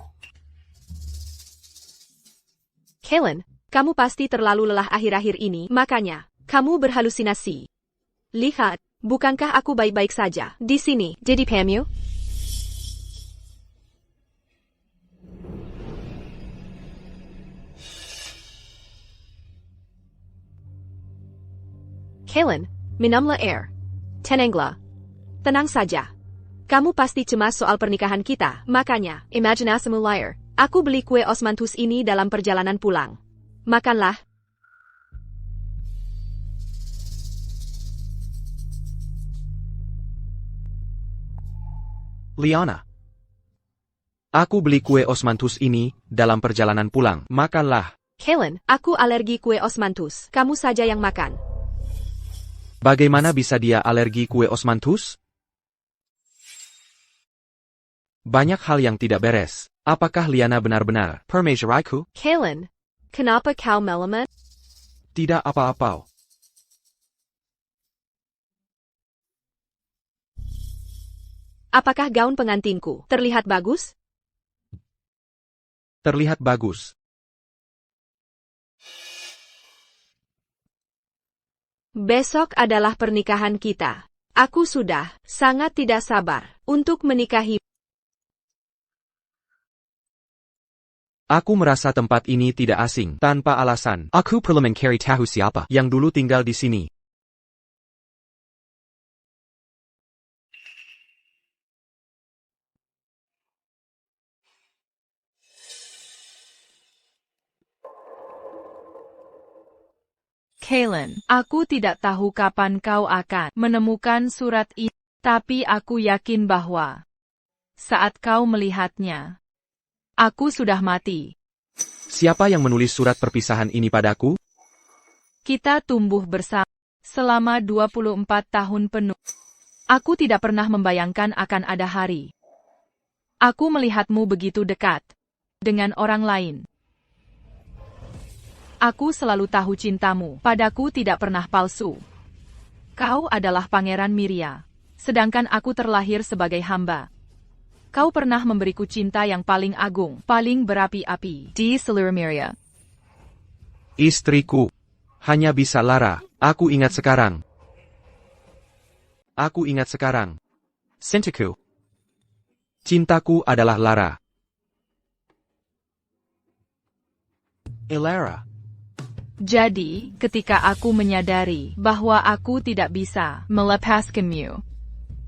Kaelin, Kamu pasti terlalu lelah akhir-akhir ini, makanya kamu berhalusinasi. Lihat, bukankah aku baik-baik saja di sini? did he pam you? Kaelin, minumla air. Tenanglah. Tenang saja. Kamu pasti cemas soal pernikahan kita, makanya Imaginasamu liar. aku beli kue osmanthus ini dalam perjalanan pulang. Makanlah. Liana. Aku beli kue osmanthus ini dalam perjalanan pulang. Makanlah. Kaelin, Aku alergi kue osmanthus. Kamu saja yang makan. Bagaimana bisa dia alergi kue osmanthus? Banyak hal yang tidak beres. Apakah Liana benar-benar Permaisuriku. Kaelin, kenapa kau melamun? tidak apa-apa? Apakah gaun pengantinku terlihat bagus? Terlihat bagus. Besok adalah pernikahan kita. Aku sudah sangat tidak sabar untuk menikahi. Aku merasa tempat ini tidak asing, tanpa alasan. Aku perlu mencari tahu siapa Yang dulu tinggal di sini. Kaelin, aku tidak tahu kapan kau akan menemukan surat ini, tapi aku yakin bahwa saat kau melihatnya, aku sudah mati. Siapa yang menulis surat perpisahan ini padaku? Kita tumbuh bersama selama 24 tahun penuh. Aku tidak pernah membayangkan akan ada hari aku melihatmu begitu dekat dengan orang lain. Aku selalu tahu cintamu padaku tidak pernah palsu. Kau adalah Pangeran Miria, sedangkan aku terlahir sebagai hamba. Kau pernah memberiku cinta yang paling agung, paling berapi-api di seluruh Miria. Istriku. Hanya bisa Lara. Aku ingat sekarang. Aku ingat sekarang. Cintaku. Cintaku adalah Lara. Elara. Jadi, ketika aku menyadari bahwa aku tidak bisa melepaskanmu,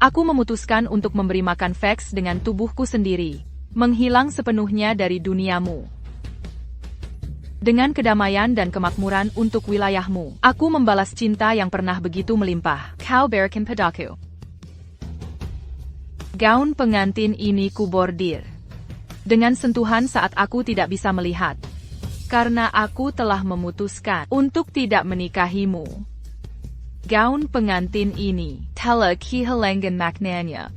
aku memutuskan untuk memberi makan Vex dengan tubuhku sendiri, menghilang sepenuhnya dari duniamu. Dengan kedamaian dan kemakmuran untuk wilayahmu, aku membalas cinta yang pernah begitu melimpah. Kau berikan padaku. Gaun pengantin ini kubordir dengan sentuhan saat aku tidak bisa melihat. Karena aku telah memutuskan untuk tidak menikahimu. gaun pengantin ini telah kehilangan maknanya.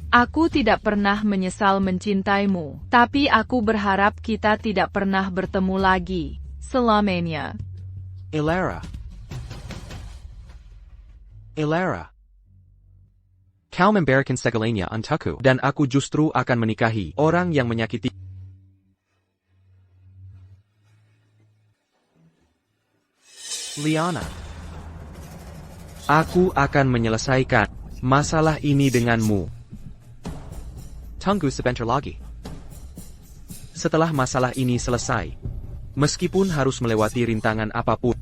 Aku tidak pernah menyesal mencintaimu, tapi aku berharap kita tidak pernah bertemu lagi, selamanya. Elara. Elara. Kau memberikan segalanya untukku, Dan aku justru akan menikahi orang yang menyakiti. Liana. Aku akan menyelesaikan masalah ini denganmu. tunggu sebentar lagi. Setelah masalah ini selesai, meskipun harus melewati rintangan apapun,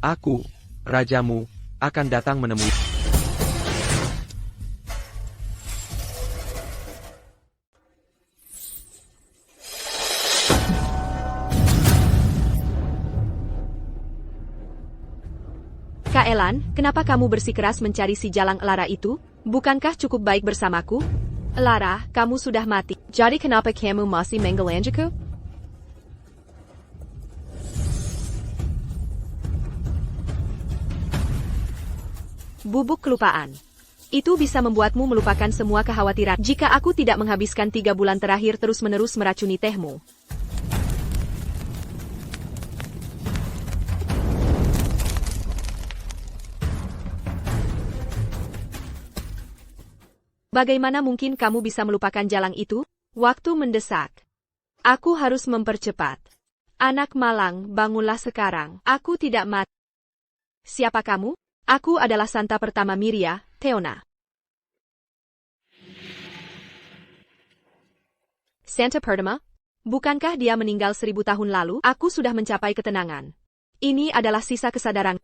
aku, rajamu, akan datang menemui. Kak Elan, kenapa kamu bersikeras mencari si jalang Elara itu? Bukankah cukup baik bersamaku? Elara, kamu sudah mati. Jadi kenapa kamu masih menggelanjaku? Bubuk kelupaan. Itu bisa membuatmu melupakan semua kekhawatiran. Jika aku tidak menghabiskan 3 bulan terakhir terus-menerus meracuni tehmu. Bagaimana mungkin kamu bisa melupakan jalang itu? Waktu mendesak. Aku harus mempercepat. Anak malang, bangunlah sekarang. Aku tidak mati. Siapa kamu? Aku adalah Santa pertama Miria, Theona. Santa Pertama? Bukankah dia meninggal 1000 tahun lalu? Aku sudah mencapai ketenangan. Ini adalah sisa kesadaran.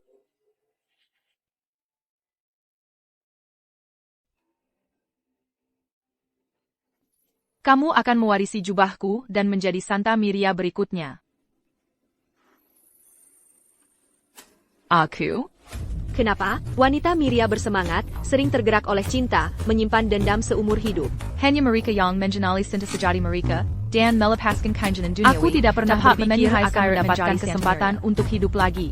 Kamu akan mewarisi jubahku dan menjadi Santa Miria berikutnya. Aku? Kenapa? Wanita Miria bersemangat, sering tergerak oleh cinta, menyimpan dendam seumur hidup. Hanya mereka yang mengenali Sinta sejati mereka, dan melepaskan keinginan duniawi. Aku tidak pernah Dapat berpikir menihai akan Siren mendapatkan menjadi kesempatan untuk hidup lagi.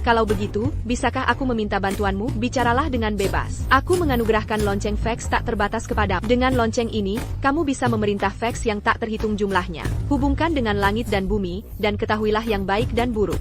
Kalau begitu, bisakah aku meminta bantuanmu? Bicaralah dengan bebas. Aku menganugerahkan lonceng Vex tak terbatas kepadamu. Dengan lonceng ini, kamu bisa memerintah Vex yang tak terhitung jumlahnya. Hubungkan dengan langit dan bumi, dan ketahuilah yang baik dan buruk.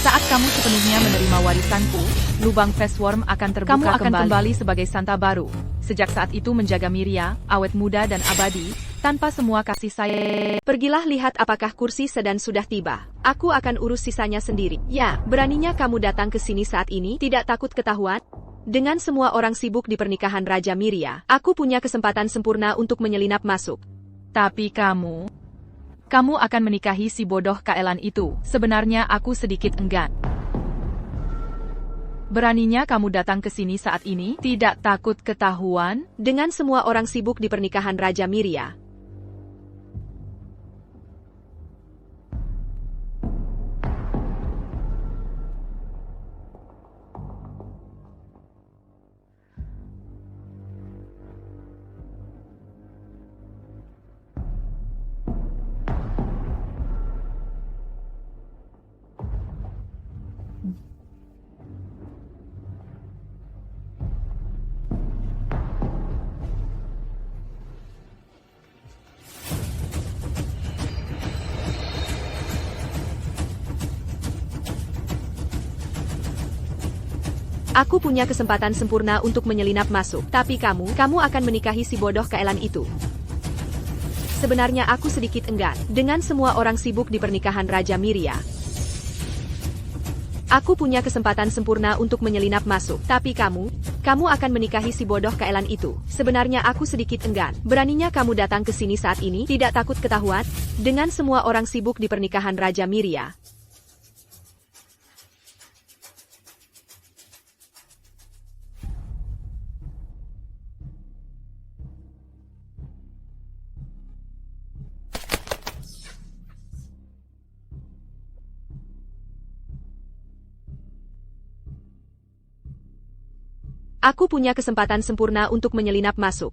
Saat kamu sepenuhnya menerima warisanku, lubang Festworm akan terbuka Kamu akan kembali sebagai Santa baru. Sejak saat itu menjaga Miria, awet muda dan abadi, tanpa semua kasih sayang. Pergilah lihat apakah kursi sedan sudah tiba. Aku akan urus sisanya sendiri. Ya, beraninya kamu datang ke sini saat ini, tidak takut ketahuan? Dengan semua orang sibuk di pernikahan Raja Miria, aku punya kesempatan sempurna untuk menyelinap masuk. Tapi kamu akan menikahi si bodoh Kaelan itu. Sebenarnya aku sedikit enggan. Beraninya kamu datang ke sini saat ini, tidak takut ketahuan? Dengan semua orang sibuk di pernikahan Raja Miria, aku punya kesempatan sempurna untuk menyelinap masuk. Tapi kamu akan menikahi si bodoh Kaelan itu. Sebenarnya aku sedikit enggan. Dengan semua orang sibuk di pernikahan Raja Miria, aku punya kesempatan sempurna untuk menyelinap masuk. Tapi kamu akan menikahi si bodoh Kaelan itu. Sebenarnya aku sedikit enggan. Beraninya kamu datang ke sini saat ini, tidak takut ketahuan? Dengan semua orang sibuk di pernikahan Raja Miria, aku punya kesempatan sempurna untuk menyelinap masuk.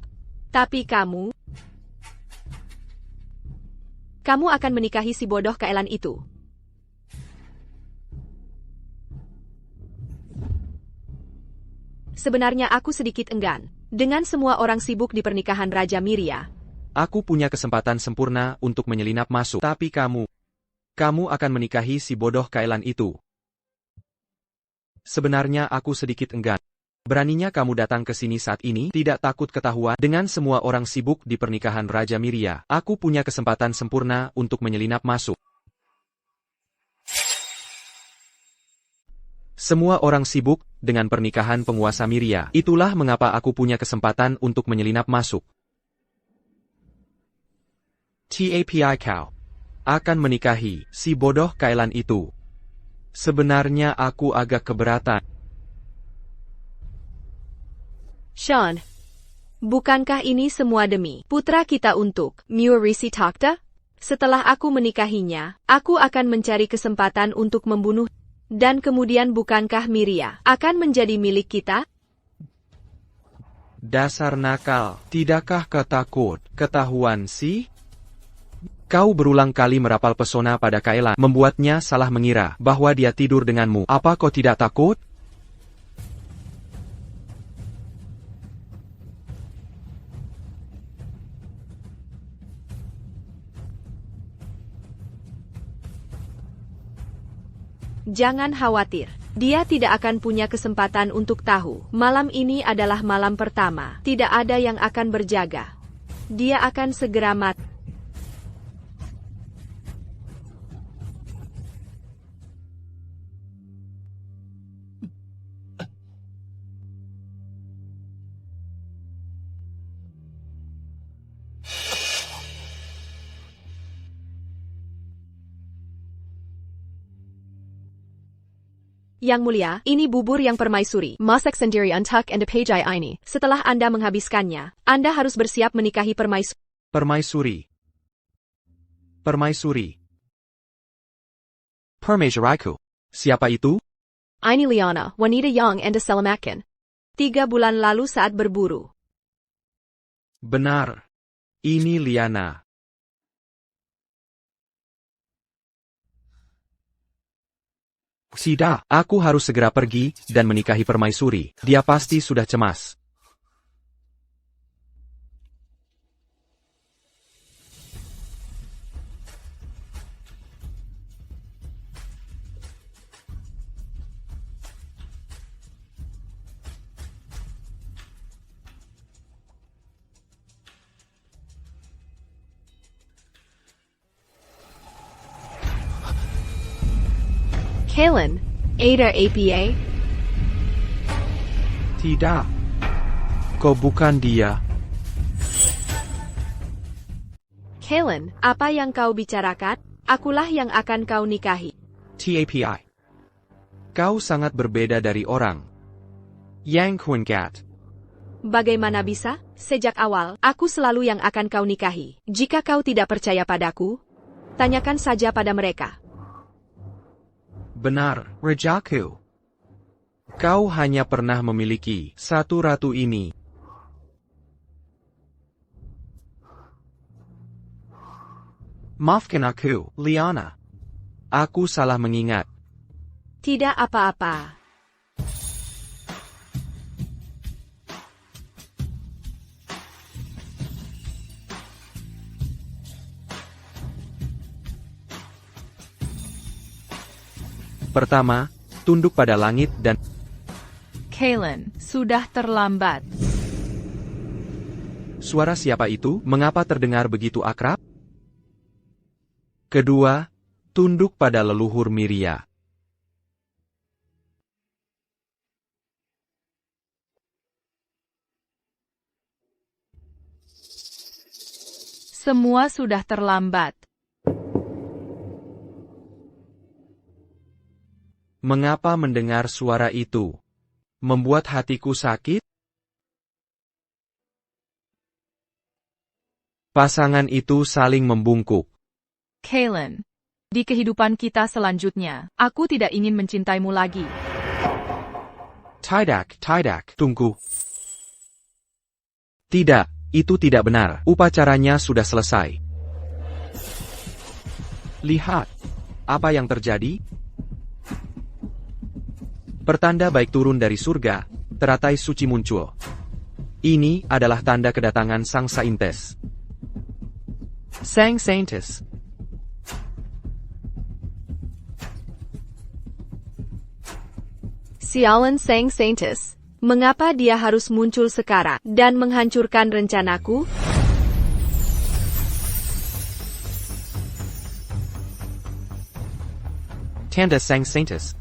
Tapi kamu akan menikahi si bodoh Kaelan itu. Sebenarnya aku sedikit enggan. Dengan semua orang sibuk di pernikahan Raja Miria. Aku punya kesempatan sempurna untuk menyelinap masuk. Tapi kamu akan menikahi si bodoh Kailan itu. Sebenarnya aku sedikit enggan. Beraninya kamu datang ke sini saat ini, tidak takut ketahuan. Dengan semua orang sibuk di pernikahan Raja Miria, aku punya kesempatan sempurna untuk menyelinap masuk. Semua orang sibuk dengan pernikahan penguasa Miria. Itulah mengapa aku punya kesempatan untuk menyelinap masuk. Tapi kau akan menikahi si bodoh Kailan itu. Sebenarnya aku agak keberatan. Sean, bukankah ini semua demi putra kita untuk Muarisi Takta? Setelah aku menikahinya, aku akan mencari kesempatan untuk membunuh. Dan kemudian bukankah Miria akan menjadi milik kita? Dasar nakal, tidakkah kau takut ketahuan sih? Kau berulang kali merapal pesona pada Kailan, membuatnya salah mengira bahwa dia tidur denganmu. Apa kau tidak takut? Jangan khawatir. Dia tidak akan punya kesempatan untuk tahu. Malam ini adalah malam pertama. Tidak ada yang akan berjaga. Dia akan segera mati. Yang mulia, ini bubur yang permaisuri. Masak sendiri untuk and pejai ini. Setelah Anda menghabiskannya, Anda harus bersiap menikahi permaisuri. Permaisuri. Permaisuriku. Siapa itu? Ini Liana, wanita yang anda selamatkan. 3 bulan lalu saat berburu. Benar. Ini Liana. Tidak, aku harus segera pergi dan menikahi permaisuri. Dia pasti sudah cemas. Kailan, ada APA? Tidak. Kau bukan dia. Kailan, Apa yang kau bicarakan? Akulah yang akan kau nikahi. Tapi. Kau sangat berbeda dari orang. Yang Kuingat. Bagaimana bisa? Sejak awal, aku selalu yang akan kau nikahi. Jika kau tidak percaya padaku, tanyakan saja pada mereka. Benar, Rajaku. Kau hanya pernah memiliki satu ratu ini. Maafkan aku, Liana. Aku salah mengingat. Tidak apa-apa. Pertama, tunduk pada langit dan... Kailan, sudah terlambat. Suara siapa itu? Mengapa terdengar begitu akrab? Kedua, tunduk pada leluhur Miria. Semua sudah terlambat. Mengapa mendengar suara itu? Membuat hatiku sakit? Pasangan itu saling membungkuk. Kailan, di kehidupan kita selanjutnya, aku tidak ingin mencintaimu lagi. Tidak, tunggu. Tidak, itu tidak benar. Upacaranya sudah selesai. Lihat, apa yang terjadi? Pertanda baik turun dari surga, teratai suci muncul. Ini adalah tanda kedatangan Sang Saintes. Sang Saintes. Sialan Sang Saintus. Mengapa dia harus muncul sekarang dan menghancurkan rencanaku? Tanda Sang Saintes.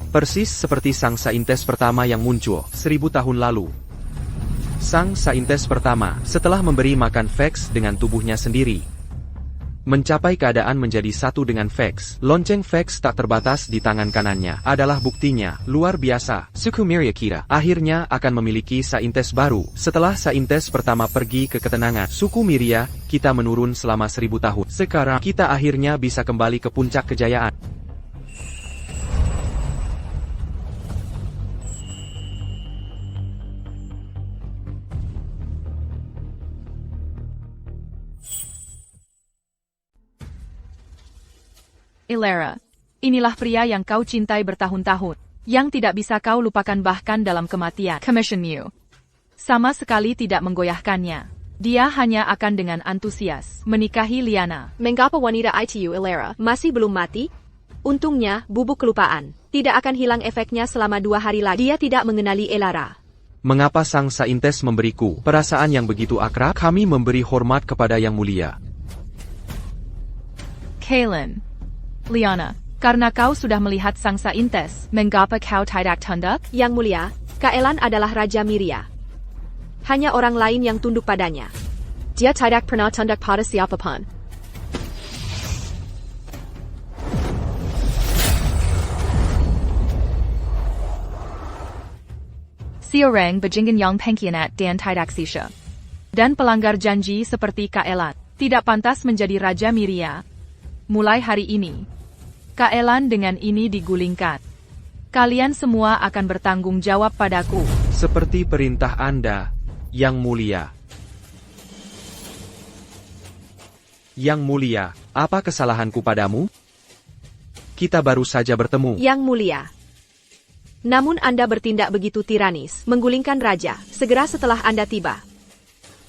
Persis seperti Sang Saintes pertama yang muncul 1000 tahun lalu. Sang Saintes pertama, setelah memberi makan Vex dengan tubuhnya sendiri, mencapai keadaan menjadi satu dengan Vex. Lonceng Vex tak terbatas di tangan kanannya adalah buktinya, luar biasa. Suku Miria kita akhirnya akan memiliki Saintes baru. Setelah Saintes pertama pergi ke ketenangan, suku Miria kita menurun selama 1000 tahun. Sekarang kita akhirnya bisa kembali ke puncak kejayaan. Ilera, inilah pria yang kau cintai bertahun-tahun, yang tidak bisa kau lupakan bahkan dalam kematian. Commission Mew. Sama sekali tidak menggoyahkannya. Dia hanya akan dengan antusias menikahi Liana. Mengapa wanita itu Ilera? Masih belum mati? Untungnya, bubuk kelupaan tidak akan hilang efeknya selama 2 hari lagi. Dia tidak mengenali Elara. Mengapa Sang Saintes memberiku perasaan yang begitu akrab? Kami memberi hormat kepada Yang Mulia. Kaelin. Liana, karena kau sudah melihat Sang Saintes, mengapa kau tidak tunduk? Yang Mulia, Kaelan adalah Raja Miria. Hanya orang lain yang tunduk padanya. Dia tidak pernah tunduk pada siapapun. Seorang bajingan yang pengkhianat dan tidak sisya. Dan pelanggar janji seperti Kaelan, tidak pantas menjadi Raja Miria. Mulai hari ini, Kaelan dengan ini digulingkan. Kalian semua akan bertanggung jawab padaku. Seperti perintah Anda, Yang Mulia. Yang Mulia, apa kesalahanku padamu? Kita baru saja bertemu. Yang Mulia. Namun Anda bertindak begitu tiranis, menggulingkan raja, segera setelah Anda tiba.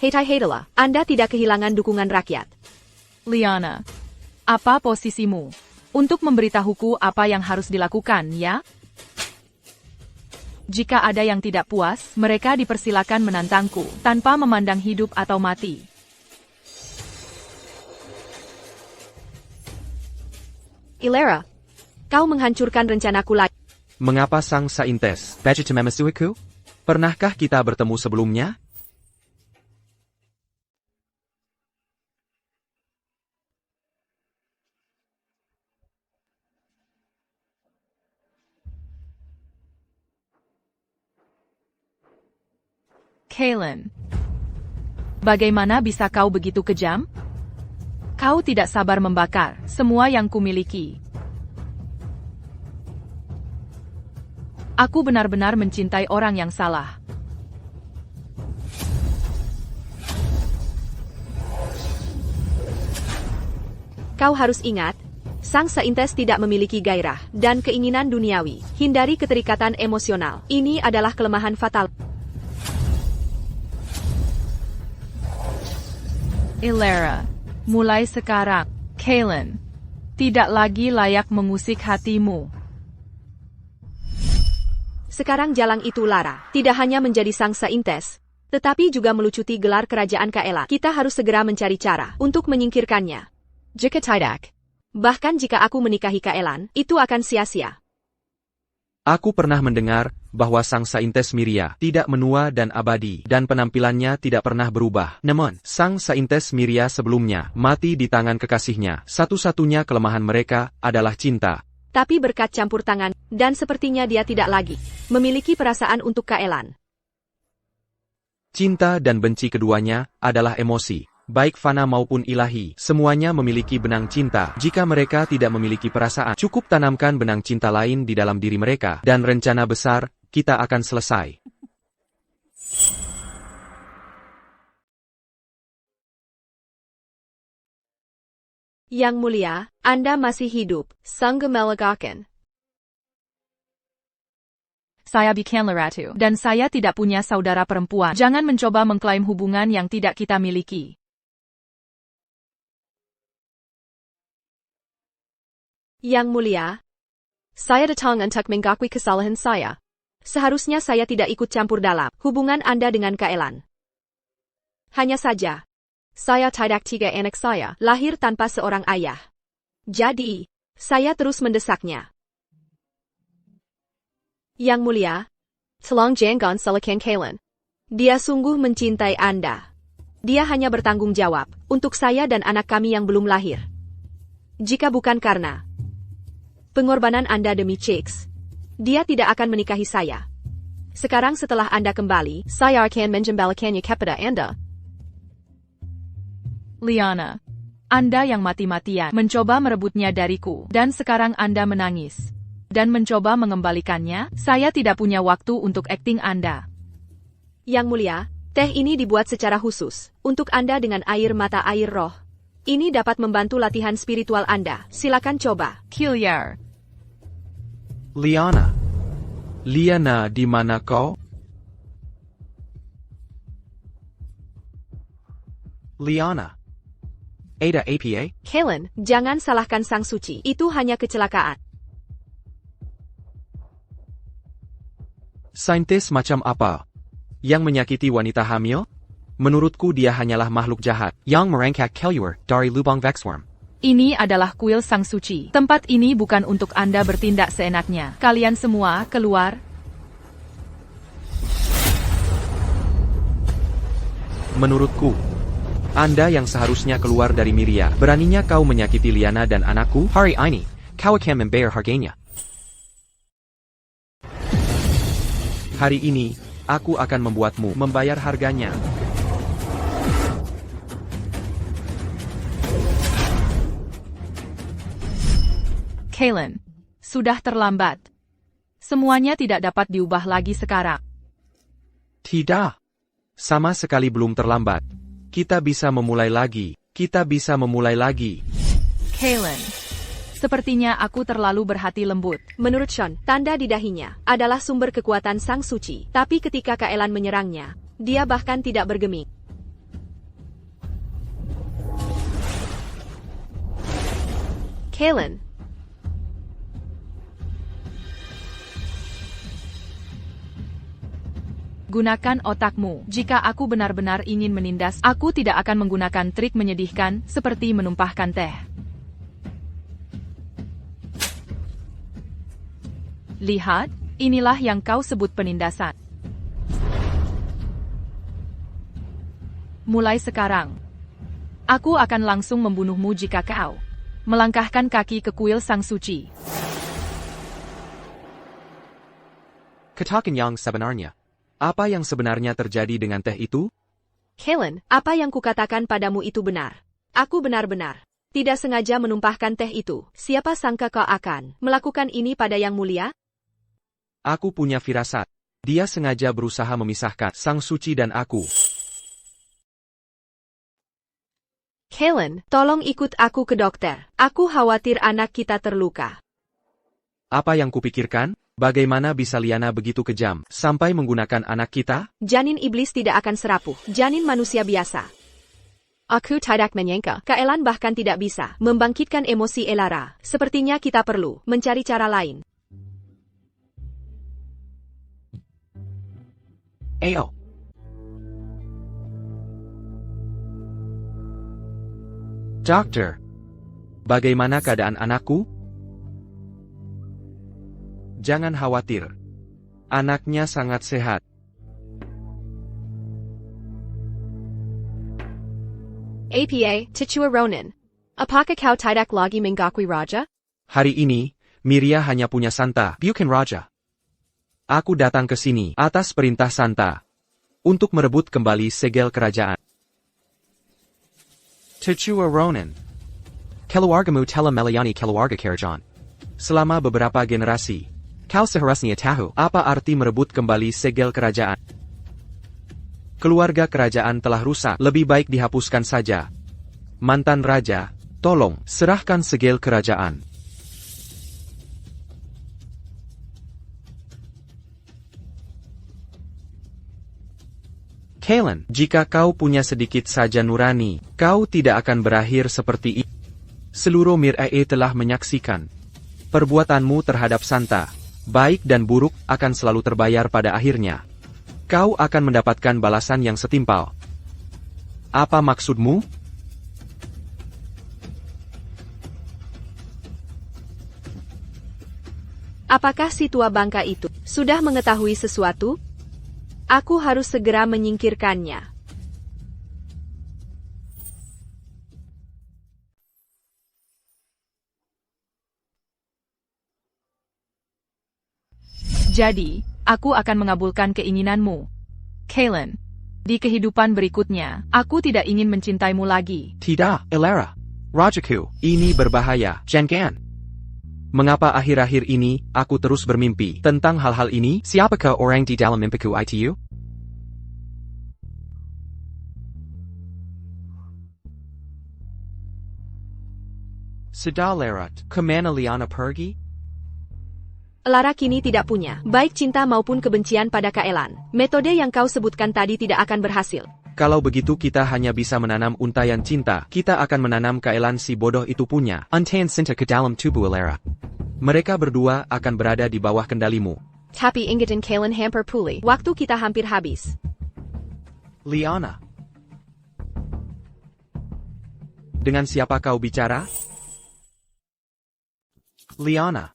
Hetai Hedela, Anda tidak kehilangan dukungan rakyat. Liana, apa posisimu? Untuk memberitahuku apa yang harus dilakukan, ya? Jika ada yang tidak puas, mereka dipersilakan menantangku, tanpa memandang hidup atau mati. Ilera, kau menghancurkan rencanaku lagi. Mengapa Sang Saintes? Bajitememasuiku? Pernahkah kita bertemu sebelumnya? Kaelin, bagaimana bisa kau begitu kejam? Kau tidak sabar membakar semua yang kumiliki. Aku benar-benar mencintai orang yang salah. Kau harus ingat, Sang Saintes tidak memiliki gairah dan keinginan duniawi. Hindari keterikatan emosional. Ini adalah kelemahan fatal. Ilera, mulai sekarang, Kaelin, tidak lagi layak mengusik hatimu. Sekarang jalang itu lara, tidak hanya menjadi Sang Saintes, tetapi juga melucuti gelar kerajaan Kaelan. Kita harus segera mencari cara untuk menyingkirkannya. Jika tidak, Bahkan jika aku menikahi Kaelan, itu akan sia-sia. Aku pernah mendengar bahwa Sang Saintes Miria tidak menua dan abadi, dan penampilannya tidak pernah berubah. Namun, Sang Saintes Miria sebelumnya mati di tangan kekasihnya. Satu-satunya kelemahan mereka adalah cinta. Tapi berkat campur tangan, dan sepertinya dia tidak lagi memiliki perasaan untuk Kaelan. Cinta dan benci keduanya adalah emosi. Baik fana maupun ilahi, semuanya memiliki benang cinta. Jika mereka tidak memiliki perasaan, cukup tanamkan benang cinta lain di dalam diri mereka, dan rencana besar kita akan selesai. Yang Mulia, Anda masih hidup. Sanggamelagakan. Saya bukanlah ratu, dan saya tidak punya saudara perempuan. Jangan mencoba mengklaim hubungan yang tidak kita miliki. Yang Mulia, Saya datang untuk mengakui kesalahan saya. seharusnya saya tidak ikut campur dalam hubungan Anda dengan Kaelan. Hanya saja, Saya tidak 3 anak saya. lahir tanpa seorang ayah. Jadi, saya terus mendesaknya. Yang Mulia, Tolong jangan salahkan Kaelan. dia sungguh mencintai Anda. Dia hanya bertanggung jawab untuk saya dan anak kami yang belum lahir. Jika bukan karena pengorbanan Anda demi Chicks, dia tidak akan menikahi saya. Sekarang setelah Anda kembali, Saya akan menjembalikannya kepada Anda. Liana, Anda yang mati-matian mencoba merebutnya dariku, dan sekarang Anda menangis. Dan mencoba mengembalikannya, saya tidak punya waktu untuk akting Anda. Yang Mulia, teh ini dibuat secara khusus untuk Anda dengan air mata air roh. Ini dapat membantu latihan spiritual Anda. Silakan coba. Killiar, Liana. Liana, di mana kau? Liana. Ada APA? Kaelan, Jangan salahkan Sang Suci. Itu hanya kecelakaan. Saintis macam apa? Yang menyakiti wanita hamil? Menurutku dia hanyalah makhluk jahat. Yang merangkak keluar dari lubang Vexworm. ini adalah kuil Sang Suci. Tempat ini bukan untuk Anda bertindak seenaknya. Kalian semua, keluar. Menurutku, Anda yang seharusnya keluar dari Miria. Beraninya kau menyakiti Liana dan anakku? Hari ini, kau akan membayar harganya. Hari ini, aku akan membuatmu membayar harganya. Kaelan, sudah terlambat. Semuanya tidak dapat diubah lagi sekarang. Tidak. Sama sekali belum terlambat. Kita bisa memulai lagi. Kita bisa memulai lagi. Kaelan, sepertinya aku terlalu berhati lembut. Menurut Sean, tanda di dahinya adalah sumber kekuatan Sang Suci. Tapi ketika Kaelan menyerangnya, dia bahkan tidak bergeming. Kaelan, Gunakan otakmu. Jika aku benar-benar ingin menindas, aku tidak akan menggunakan trik menyedihkan seperti menumpahkan teh. Lihat, inilah yang kau sebut penindasan. Mulai sekarang, aku akan langsung membunuhmu jika kau melangkahkan kaki ke kuil Sang Suci. Katakan yang sebenarnya. Apa yang sebenarnya terjadi dengan teh itu? Kaelan, Apa yang kukatakan padamu itu benar. Aku benar-benar tidak sengaja menumpahkan teh itu. Siapa sangka kau akan melakukan ini pada Yang Mulia? Aku punya firasat. Dia sengaja berusaha memisahkan Sang Suci dan aku. Kaelan, Tolong ikut aku ke dokter. Aku khawatir anak kita terluka. Apa yang kupikirkan? Bagaimana bisa Liana begitu kejam, sampai menggunakan anak kita? Janin iblis tidak akan serapuh. Janin manusia biasa. Aku tidak menyangka. Kaelan bahkan tidak bisa membangkitkan emosi Elara. Sepertinya kita perlu mencari cara lain. Ayo. Dokter, bagaimana keadaan anakku? Jangan khawatir. Anaknya sangat sehat. APA, Titua Ronin. Apakah kau tidak lagi mengakui Raja? Hari ini, Miria hanya punya Santa, Bukan Raja. Aku datang ke sini atas perintah Santa untuk merebut kembali segel kerajaan. Titua Ronin. Keluargamu telah melayani keluarga Karajan. Selama beberapa generasi, Kau seharusnya tahu. apa arti merebut kembali segel kerajaan? Keluarga kerajaan telah rusak, lebih baik dihapuskan saja. Mantan raja, tolong, serahkan segel kerajaan. Kalen, jika kau punya sedikit saja nurani, kau tidak akan berakhir seperti ini. Seluruh Mirae telah menyaksikan perbuatanmu terhadap Santa. Baik dan buruk akan selalu terbayar pada akhirnya. Kau akan mendapatkan balasan yang setimpal. Apa maksudmu? Apakah si tua bangka itu sudah mengetahui sesuatu? Aku harus segera menyingkirkannya. Jadi, aku akan mengabulkan keinginanmu. Kalen, di kehidupan berikutnya, aku tidak ingin mencintaimu lagi. Tidak, Elara. Rajaku, ini berbahaya. Jangan. Mengapa akhir-akhir ini, aku terus bermimpi tentang hal-hal ini? Siapakah orang di dalam mimpiku itu? Sudah Lerat, kemana Liana pergi? Lara kini tidak punya baik cinta maupun kebencian pada Kaelan. Metode yang kau sebutkan tadi tidak akan berhasil. Kalau begitu kita hanya bisa menanam untayan cinta, kita akan menanam Kaelan si bodoh itu punya. Untayan cinta ke dalam tubuh Elara. Mereka berdua akan berada di bawah kendalimu. Tapi Ingat dan Kalen hampir pulih. Waktu kita hampir habis. Liana. Dengan siapa kau bicara? Liana.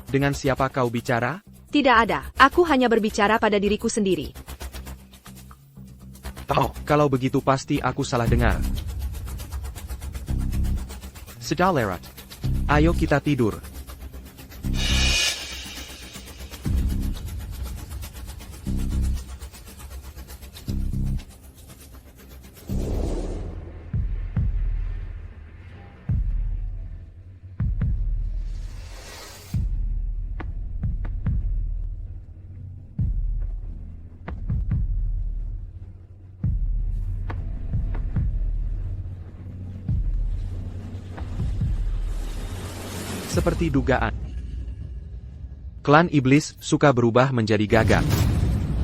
Dengan siapa kau bicara? Tidak ada. Aku hanya berbicara pada diriku sendiri. Oh, kalau begitu pasti aku salah dengar. Sudah Lerat. Ayo kita tidur. Seperti dugaan. Klan Iblis suka berubah menjadi gagak.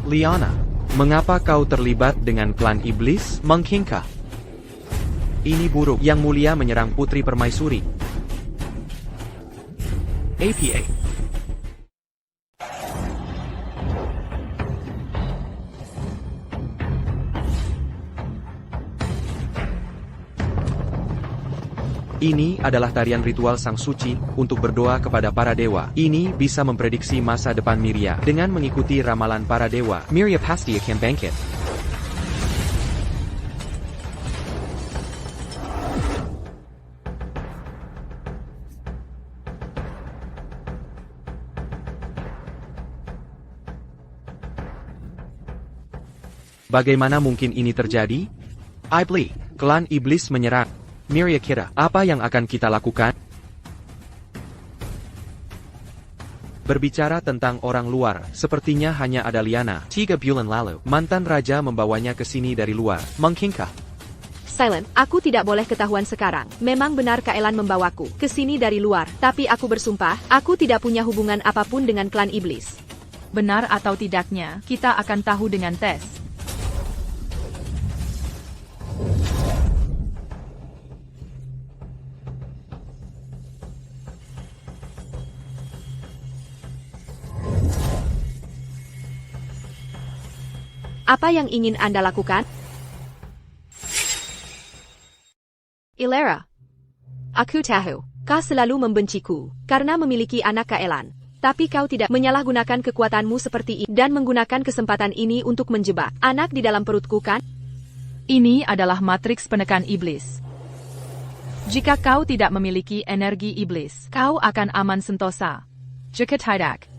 Liana, mengapa kau terlibat dengan klan Iblis? Mengkingkah? Ini buruk yang mulia menyerang Putri Permaisuri. APA. Ini adalah tarian ritual sang suci untuk berdoa kepada para dewa. Ini bisa memprediksi masa depan Miria dengan mengikuti ramalan para dewa. Miria pasti akan bangkit. Bagaimana mungkin ini terjadi? Iblis, klan Iblis menyerang. Miria kira, apa yang akan kita lakukan? Berbicara tentang orang luar, sepertinya hanya ada Liana. 3 bulan lalu, Mantan raja membawanya ke sini dari luar. Mengkingkah? Silent, aku tidak boleh ketahuan sekarang. Memang benar Kaelan membawaku ke sini dari luar, tapi aku bersumpah, aku tidak punya hubungan apapun dengan klan Iblis. Benar atau tidaknya, kita akan tahu dengan tes. Apa yang ingin Anda lakukan? Elara. Aku tahu, kau selalu membenciku, karena memiliki anak Kaelan. Tapi kau tidak menyalahgunakan kekuatanmu seperti ini dan menggunakan kesempatan ini untuk menjebak anak di dalam perutku kan? Ini adalah matriks penekan iblis. Jika kau tidak memiliki energi iblis, kau akan aman sentosa. Jika tidak,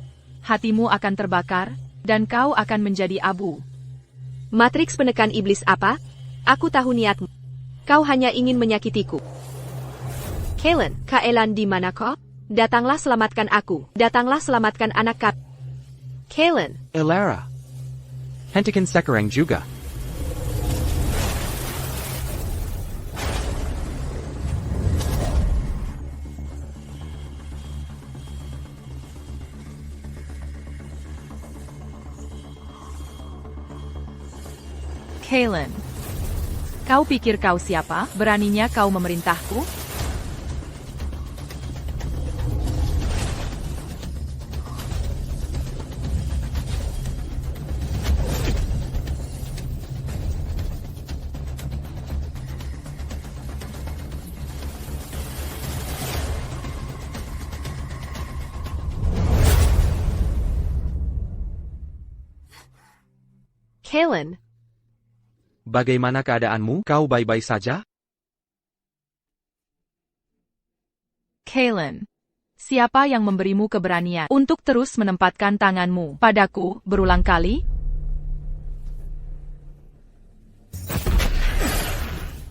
hatimu akan terbakar, dan kau akan menjadi abu. Matriks penekan iblis apa? Aku tahu niatmu. Kau hanya ingin menyakitiku. Kalen, Kaelan di mana kau? Datanglah selamatkan aku. Datanglah selamatkan anak kau. Kalen. Elara. hentikan sekarang juga. Kaelin. Kau pikir kau siapa? Beraninya kau memerintahku? Kaelin. Bagaimana keadaanmu? Kau baik-baik saja? Kaelin. Siapa yang memberimu keberanian untuk terus menempatkan tanganmu padaku berulang kali?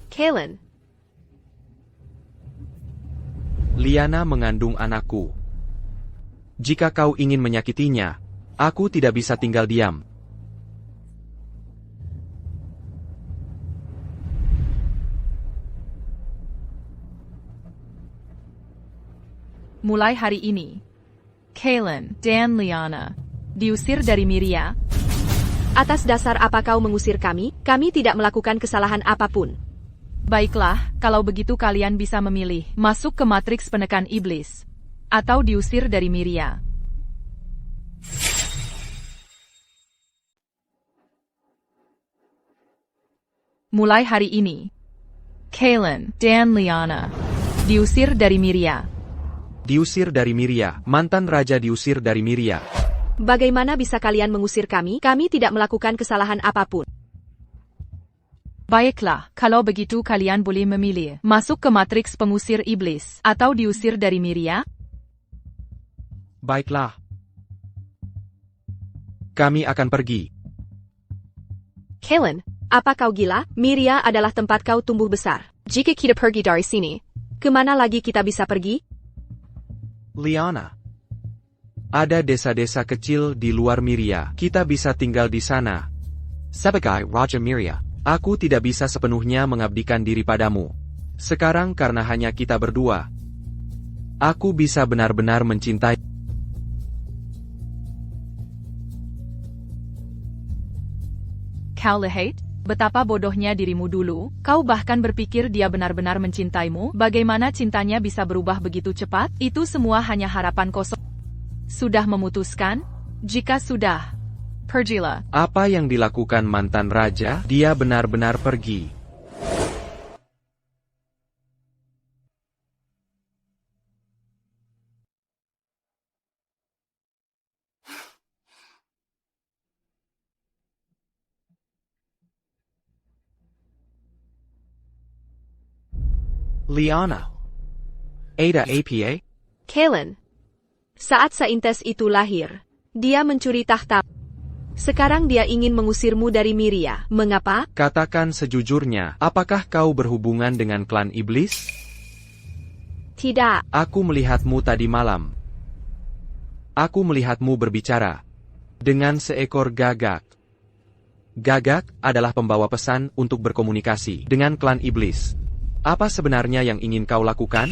Kaelin. Liana mengandung anakku. Jika kau ingin menyakitinya, aku tidak bisa tinggal diam. Mulai hari ini, Kaelin dan Liana diusir dari Miria. Atas dasar apa kau mengusir kami? Kami tidak melakukan kesalahan apapun. Baiklah, kalau begitu kalian bisa memilih masuk ke matriks penekan iblis atau diusir dari Miria. Mulai hari ini, Kaelin dan Liana diusir dari Miria. Diusir dari Miria. Mantan raja diusir dari Miria. Bagaimana bisa kalian mengusir kami? Kami tidak melakukan kesalahan apapun. Baiklah, kalau begitu kalian boleh memilih masuk ke matriks pengusir iblis atau diusir dari Miria. Baiklah. Kami akan pergi. Kaelin, apa kau gila? Miria adalah tempat kau tumbuh besar. Jika kita pergi dari sini, Kemana lagi kita bisa pergi? Liana. Ada desa-desa kecil di luar Miria. Kita bisa tinggal di sana. Sebagai Raja Miria, Aku tidak bisa sepenuhnya mengabdikan diri padamu. Sekarang karena hanya kita berdua, aku bisa benar-benar mencintai. Kau lihat, betapa bodohnya dirimu dulu. Kau bahkan berpikir dia benar-benar mencintaimu. Bagaimana cintanya bisa berubah begitu cepat? Itu semua hanya harapan kosong. Sudah memutuskan? Jika sudah, pergilah. Apa yang dilakukan mantan raja? Dia benar-benar pergi. Liana. Ada APA, Kaelin. Saat Saintes itu lahir, dia mencuri tahta. Sekarang dia ingin mengusirmu dari Miria. Mengapa? Katakan sejujurnya, apakah kau berhubungan dengan klan iblis? Tidak. Aku melihatmu tadi malam. Aku melihatmu berbicara dengan seekor gagak. Gagak adalah pembawa pesan untuk berkomunikasi dengan klan iblis. Apa sebenarnya yang ingin kau lakukan?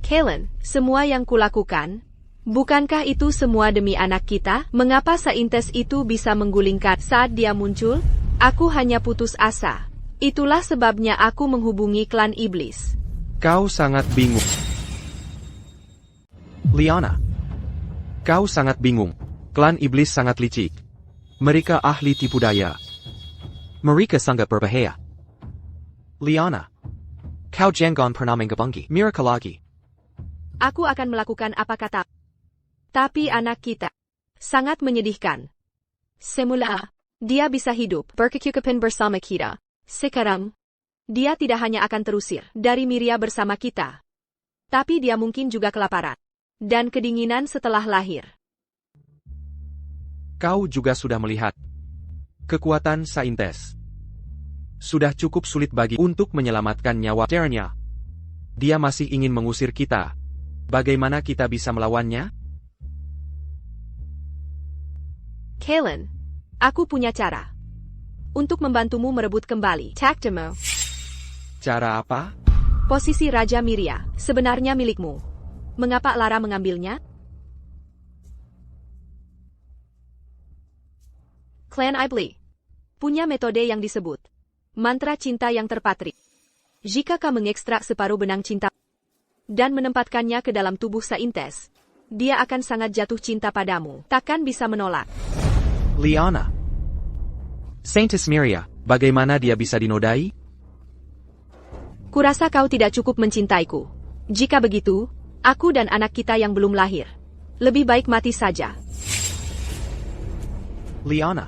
Kaelin, semua yang kulakukan, bukankah itu semua demi anak kita? Mengapa Saintes itu bisa menggulingkan saat dia muncul? Aku hanya putus asa. Itulah sebabnya aku menghubungi klan iblis. Kau sangat bingung. Liana. Kau sangat bingung. Klan iblis sangat licik. Mereka ahli tipu daya. Marika sangat berbahaya. Liana. Kau jangan pernah menggabungi mereka lagi. Aku akan melakukan apa kata. Tapi anak kita sangat menyedihkan. Semula, dia bisa hidup. berkekukupan bersama kita. Sekarang, dia tidak hanya akan terusir dari Miria bersama kita, tapi dia mungkin juga kelaparan dan kedinginan setelah lahir. Kau juga sudah melihat kekuatan Saintes. Sudah cukup sulit bagi untuk menyelamatkan nyawa Ternia. Dia masih ingin mengusir kita. Bagaimana kita bisa melawannya? Kaelin, aku punya cara untuk membantumu merebut kembali Takdemo. Cara apa? posisi Raja Miria. Sebenarnya milikmu. Mengapa Lara mengambilnya? Clan Ibli. Punya metode yang disebut mantra cinta yang terpatri. Jika kau mengekstrak separuh benang cinta dan menempatkannya ke dalam tubuh Saintes, dia akan sangat jatuh cinta padamu, takkan bisa menolak. Liana. Saintess Miria, bagaimana dia bisa dinodai? Kurasa kau tidak cukup mencintaiku. Jika begitu, aku dan anak kita yang belum lahir lebih baik mati saja. Liana.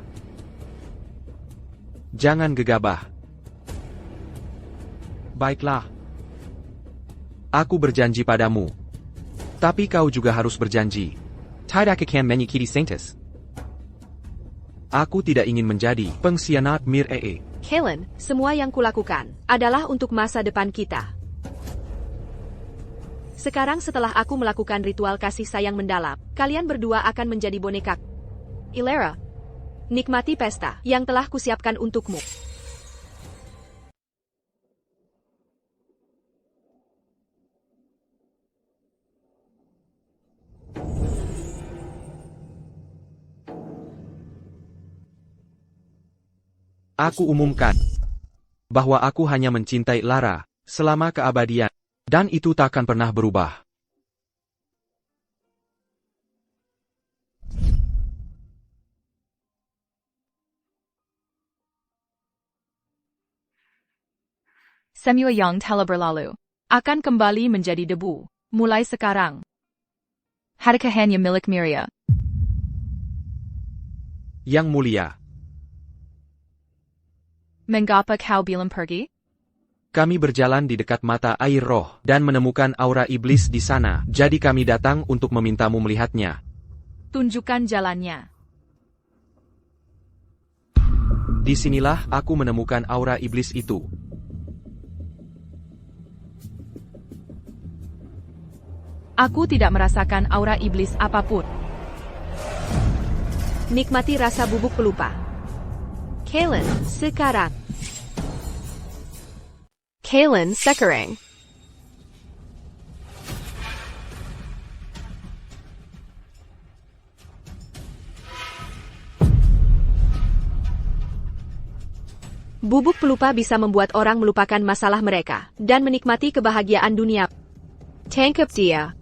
Jangan gegabah. Baiklah. Aku berjanji padamu. Tapi kau juga harus berjanji. Tidak akan menyakiti Saintess. Aku tidak ingin menjadi pengkhianat Mir-ee. Kalen, semua yang kulakukan adalah untuk masa depan kita. Sekarang setelah aku melakukan ritual kasih sayang mendalam, kalian berdua akan menjadi boneka. Ilera, nikmati pesta yang telah kusiapkan untukmu. Aku umumkan bahwa aku hanya mencintai Lara selama keabadian, dan itu takkan pernah berubah. Semua yang telah berlalu akan kembali menjadi debu, mulai sekarang. Harta hanya milik Miria. Yang mulia, Mengapa kau bilang pergi? kami berjalan di dekat mata air roh dan menemukan aura iblis di sana, jadi kami datang untuk memintamu melihatnya. Tunjukkan jalannya. Disinilah aku menemukan aura iblis itu. Aku tidak merasakan aura iblis apapun. Nikmati rasa bubuk pelupa. Kalen, sekarang. Kalen sekarang. Bubuk pelupa bisa membuat orang melupakan masalah mereka dan menikmati kebahagiaan dunia. Tangkap dia.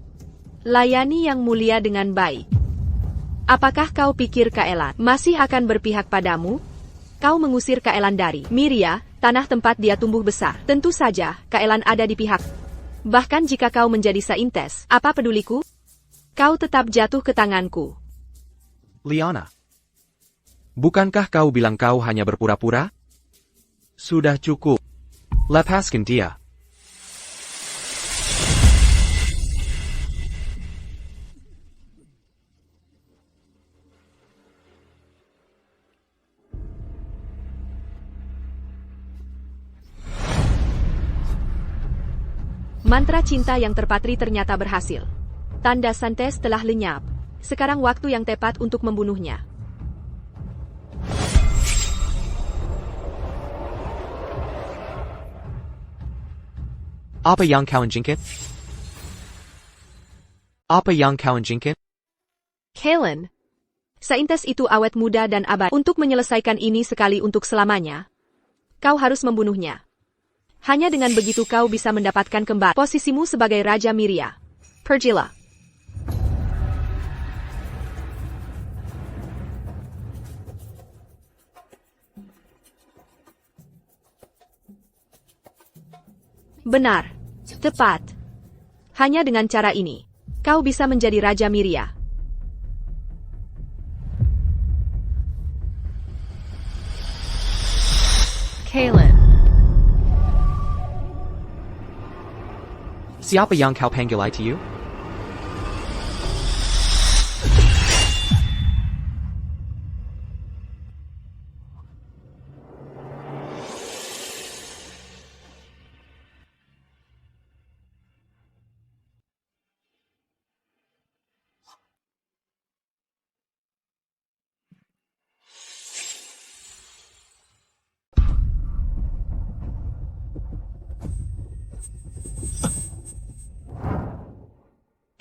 Layani yang mulia dengan baik. Apakah kau pikir Kaelan masih akan berpihak padamu? Kau mengusir Kaelan dari Miria, tanah tempat dia tumbuh besar. Tentu saja, Kaelan ada di pihak. Bahkan jika kau menjadi Saintes, apa peduliku? Kau tetap jatuh ke tanganku. Liana. Bukankah kau bilang kau hanya berpura-pura? Sudah cukup. Lepaskan dia. Mantra cinta yang terpatri ternyata berhasil. Tanda Santes telah lenyap. Sekarang waktu yang tepat untuk membunuhnya. Apa yang kau jingkit? Apa yang kau jingkit? Kalen. Saintes itu awet muda dan abadi. Untuk menyelesaikan ini sekali untuk selamanya, kau harus membunuhnya. Hanya dengan begitu kau bisa mendapatkan kembali posisimu sebagai Raja Miria. Pergilah. Benar. Tepat. Hanya dengan cara ini, kau bisa menjadi Raja Miria. Kalen. Siapa yang kau panggil itu?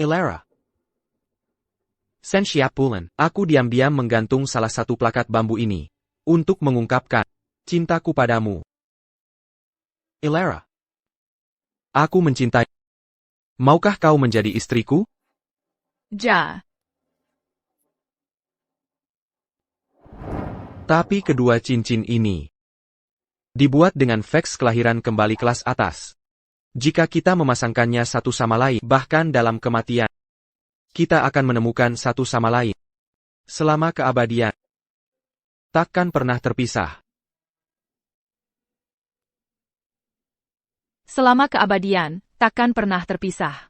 Ilera. Sen siap bulan. Aku diam-diam menggantung salah satu plakat bambu ini. untuk mengungkapkan cintaku padamu. Elara. Aku mencintai. Maukah kau menjadi istriku? Ja. Tapi kedua cincin ini dibuat dengan fax kelahiran kembali kelas atas. Jika kita memasangkannya satu sama lain, bahkan dalam kematian, kita akan menemukan satu sama lain. Selama keabadian, takkan pernah terpisah. Selama keabadian, takkan pernah terpisah.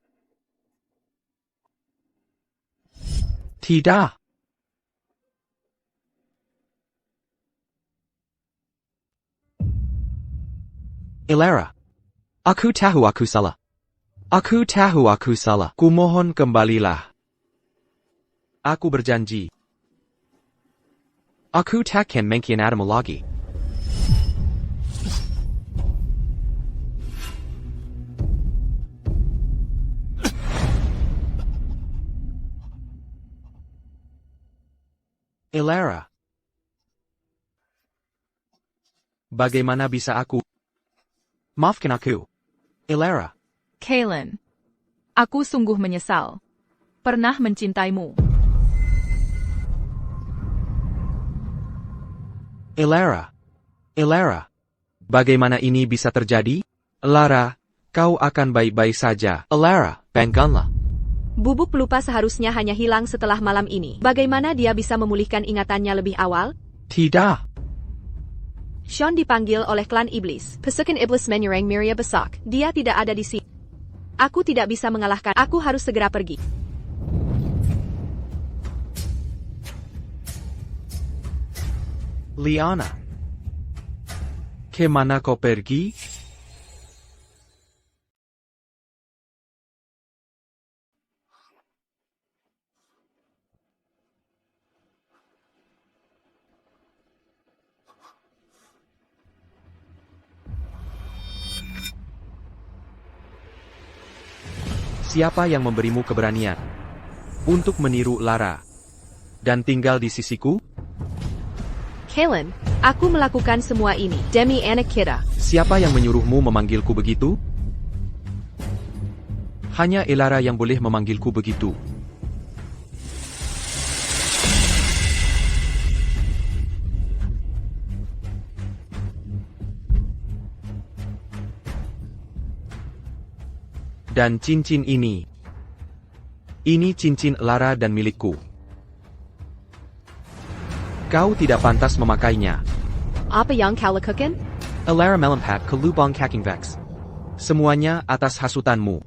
Tidak. Elara. Aku tahu aku salah. Aku tahu aku salah. Kumohon kembalilah. Aku berjanji. Aku takkan mengkhianatimu lagi. Elara. Bagaimana bisa aku? Maafkan aku. Elara. Kaylin. Aku sungguh menyesal. Pernah mencintaimu. Elara. Elara. Bagaimana ini bisa terjadi? Lara, kau akan baik-baik saja. Elara, bangunlah. Bubuk pelupa seharusnya hanya hilang setelah malam ini. Bagaimana dia bisa memulihkan ingatannya lebih awal? Tidak. Sean dipanggil oleh klan iblis. Pasukan iblis menyerang Miria Besak. Dia tidak ada di sini. Aku tidak bisa mengalahkan. Aku harus segera pergi. Liana. Kemana kau pergi? Siapa yang memberimu keberanian untuk meniru Lara dan tinggal di sisiku? Kaylin, Aku melakukan semua ini demi anak kita. Siapa yang menyuruhmu memanggilku begitu? Hanya Elara yang boleh memanggilku begitu. Dan cincin ini cincin Lara dan milikku. Kau tidak pantas memakainya. apa yang kau lakukan? Elara melempat ke lubang kaking Vex. Semuanya atas hasutanmu.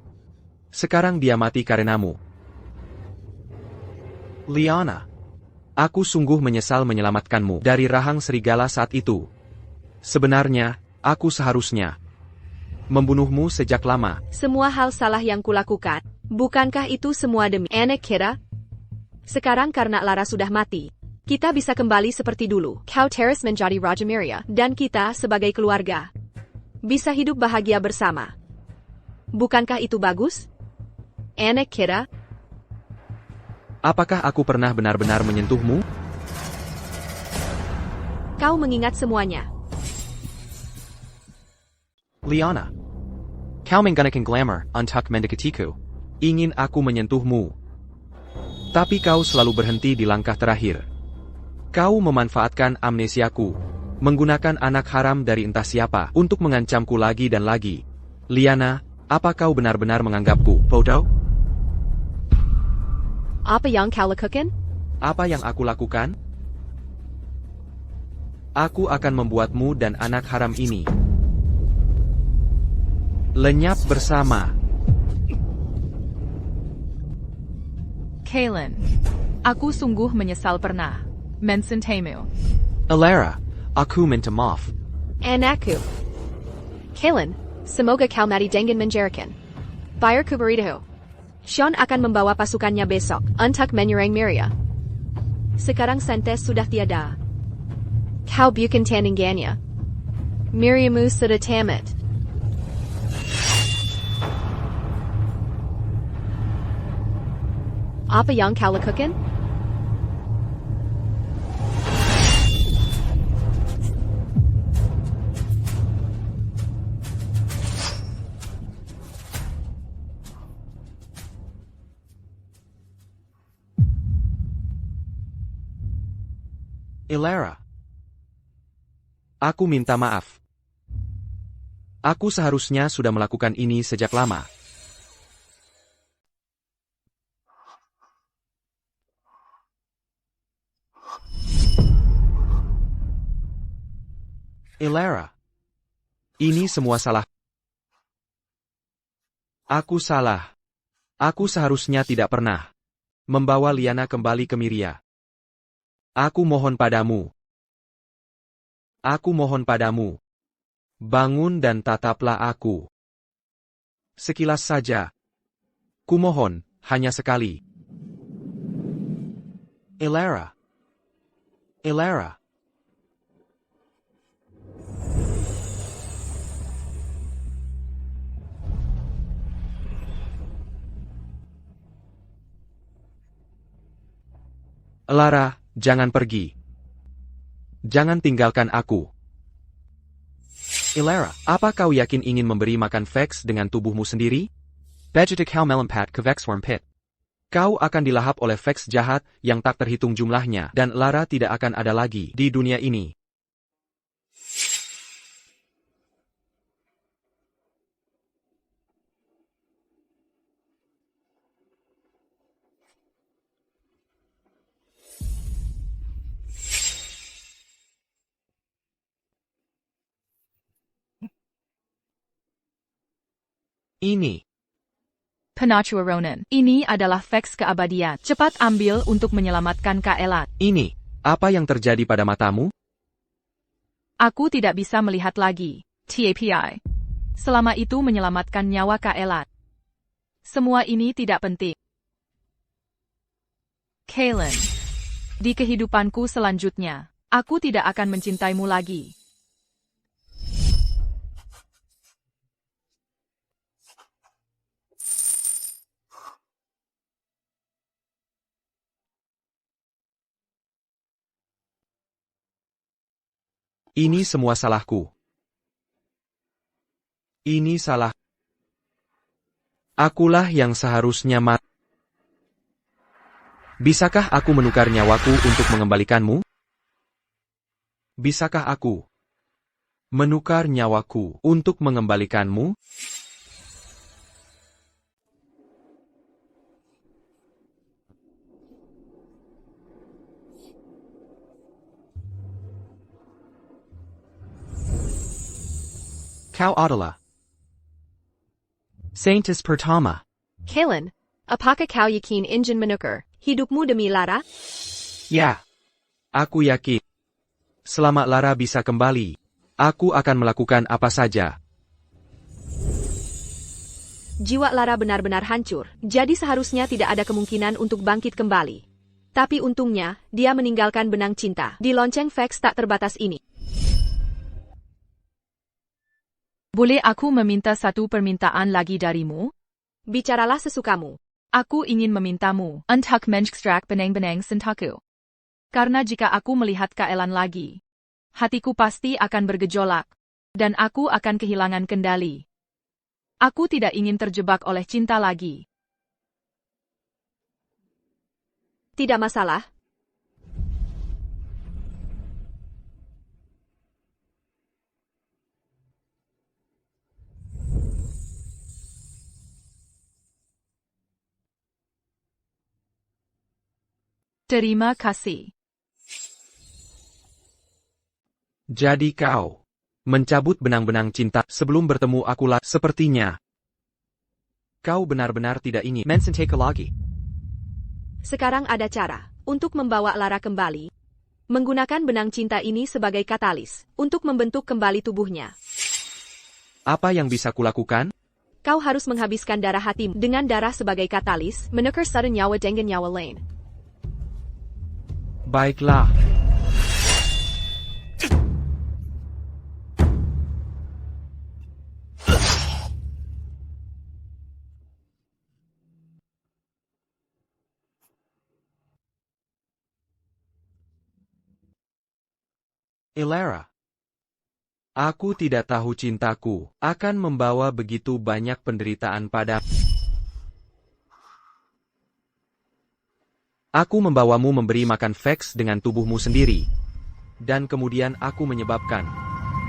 Sekarang dia mati karenamu. Liana. Aku sungguh menyesal menyelamatkanmu dari rahang serigala saat itu. Sebenarnya, aku seharusnya membunuhmu sejak lama. Semua hal salah yang kulakukan. Bukankah itu semua demi anak kita? Sekarang karena Lara sudah mati, kita bisa kembali seperti dulu. Kau terus menjadi Raja Miria. Dan kita sebagai keluarga bisa hidup bahagia bersama. Bukankah itu bagus? Anak kita? Apakah aku pernah benar-benar menyentuhmu? Kau mengingat semuanya. Liana. Kau menggunakan glamour untuk mendekatiku. Ingin aku menyentuhmu. Tapi kau selalu berhenti di langkah terakhir. Kau memanfaatkan amnesiaku, menggunakan anak haram dari entah siapa untuk mengancamku lagi dan lagi. Liana, apa kau benar-benar menganggapku bodoh? Apa yang kau lakukan? Apa yang aku lakukan? Aku akan membuatmu dan anak haram ini lenyap bersama. Kaylin. Aku sungguh menyesal pernah mencintaimu. Elara, aku minta maaf. Anakku. Kaylin, semoga kau mati dengan menjarakan. Bayar kuberitahu. Sean akan membawa pasukannya besok Untuk menyerang Miria. Sekarang Santes sudah tiada. Kau bukan tandingannya. Miriamu sudah tamat. Apa yang kau lakukan? Elara. Aku minta maaf. Aku seharusnya sudah melakukan ini sejak lama. Elara. Ini semua salah. Aku salah. Aku seharusnya tidak pernah membawa Liana kembali ke Miria. Aku mohon padamu. Aku mohon padamu. Bangun dan tataplah aku. Sekilas saja. Kumohon, hanya sekali. Elara. Elara. Elara, jangan pergi. Jangan tinggalkan aku. Elara, apa kau yakin ingin memberi makan Vex dengan tubuhmu sendiri? Bejita kau melempat ke Vexworm Pit. Kau akan dilahap oleh Vex jahat yang tak terhitung jumlahnya dan Lara tidak akan ada lagi di dunia ini. Ini. Penachua Ronin. Ini adalah Vex keabadian. Cepat ambil untuk menyelamatkan Kaelat. Ini. Apa yang terjadi pada matamu? Aku tidak bisa melihat lagi. TAPI. Selama itu menyelamatkan nyawa Kaelat. Semua ini tidak penting. Kaelin. Di kehidupanku selanjutnya, aku tidak akan mencintaimu lagi. Ini semua salahku. Ini salah. Akulah yang seharusnya mati. Bisakah aku menukar nyawaku untuk mengembalikanmu? Bisakah aku menukar nyawaku untuk mengembalikanmu? Kau adalah Saintus pertama. Kaelin, apakah kau yakin ingin menukar Hidupmu demi Lara? Ya. Aku yakin. Selama Lara bisa kembali, aku akan melakukan apa saja. Jiwa Lara benar-benar hancur, jadi seharusnya tidak ada kemungkinan untuk bangkit kembali. Tapi untungnya, dia meninggalkan benang cinta di lonceng Vex tak terbatas ini. Boleh aku meminta satu permintaan lagi darimu? Bicaralah sesukamu. Aku ingin memintamu untuk menekstrak benang-benang sentaku. Karena jika aku melihat Kaelan lagi, hatiku pasti akan bergejolak, dan aku akan kehilangan kendali. Aku tidak ingin terjebak oleh cinta lagi. Tidak masalah. Terima kasih. Jadi kau mencabut benang-benang cinta sebelum bertemu akulah sepertinya. Kau benar-benar tidak ingin Mensenteka lagi. Sekarang ada cara untuk membawa Lara kembali. Menggunakan benang cinta ini sebagai katalis untuk membentuk kembali tubuhnya. Apa yang bisa kulakukan? Kau harus menghabiskan darah hatimu dengan darah sebagai katalis. menukar satu nyawa dengan nyawa lain? Baiklah. Elara. Aku tidak tahu cintaku akan membawa begitu banyak penderitaan pada. Aku membawamu memberi makan Vex dengan tubuhmu sendiri. dan kemudian aku menyebabkan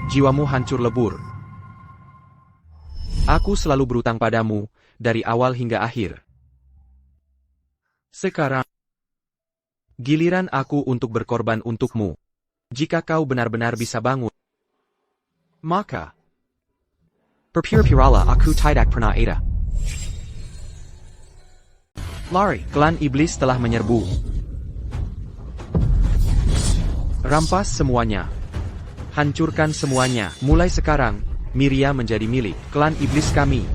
jiwamu hancur lebur. Aku selalu berutang padamu, dari awal hingga akhir. Sekarang, giliran aku untuk berkorban untukmu. Jika kau benar-benar bisa bangun, maka Berpura-puralah aku tidak pernah ada. lari. Klan iblis telah menyerbu. Rampas semuanya. Hancurkan semuanya. Mulai sekarang, Miria menjadi milik klan iblis kami.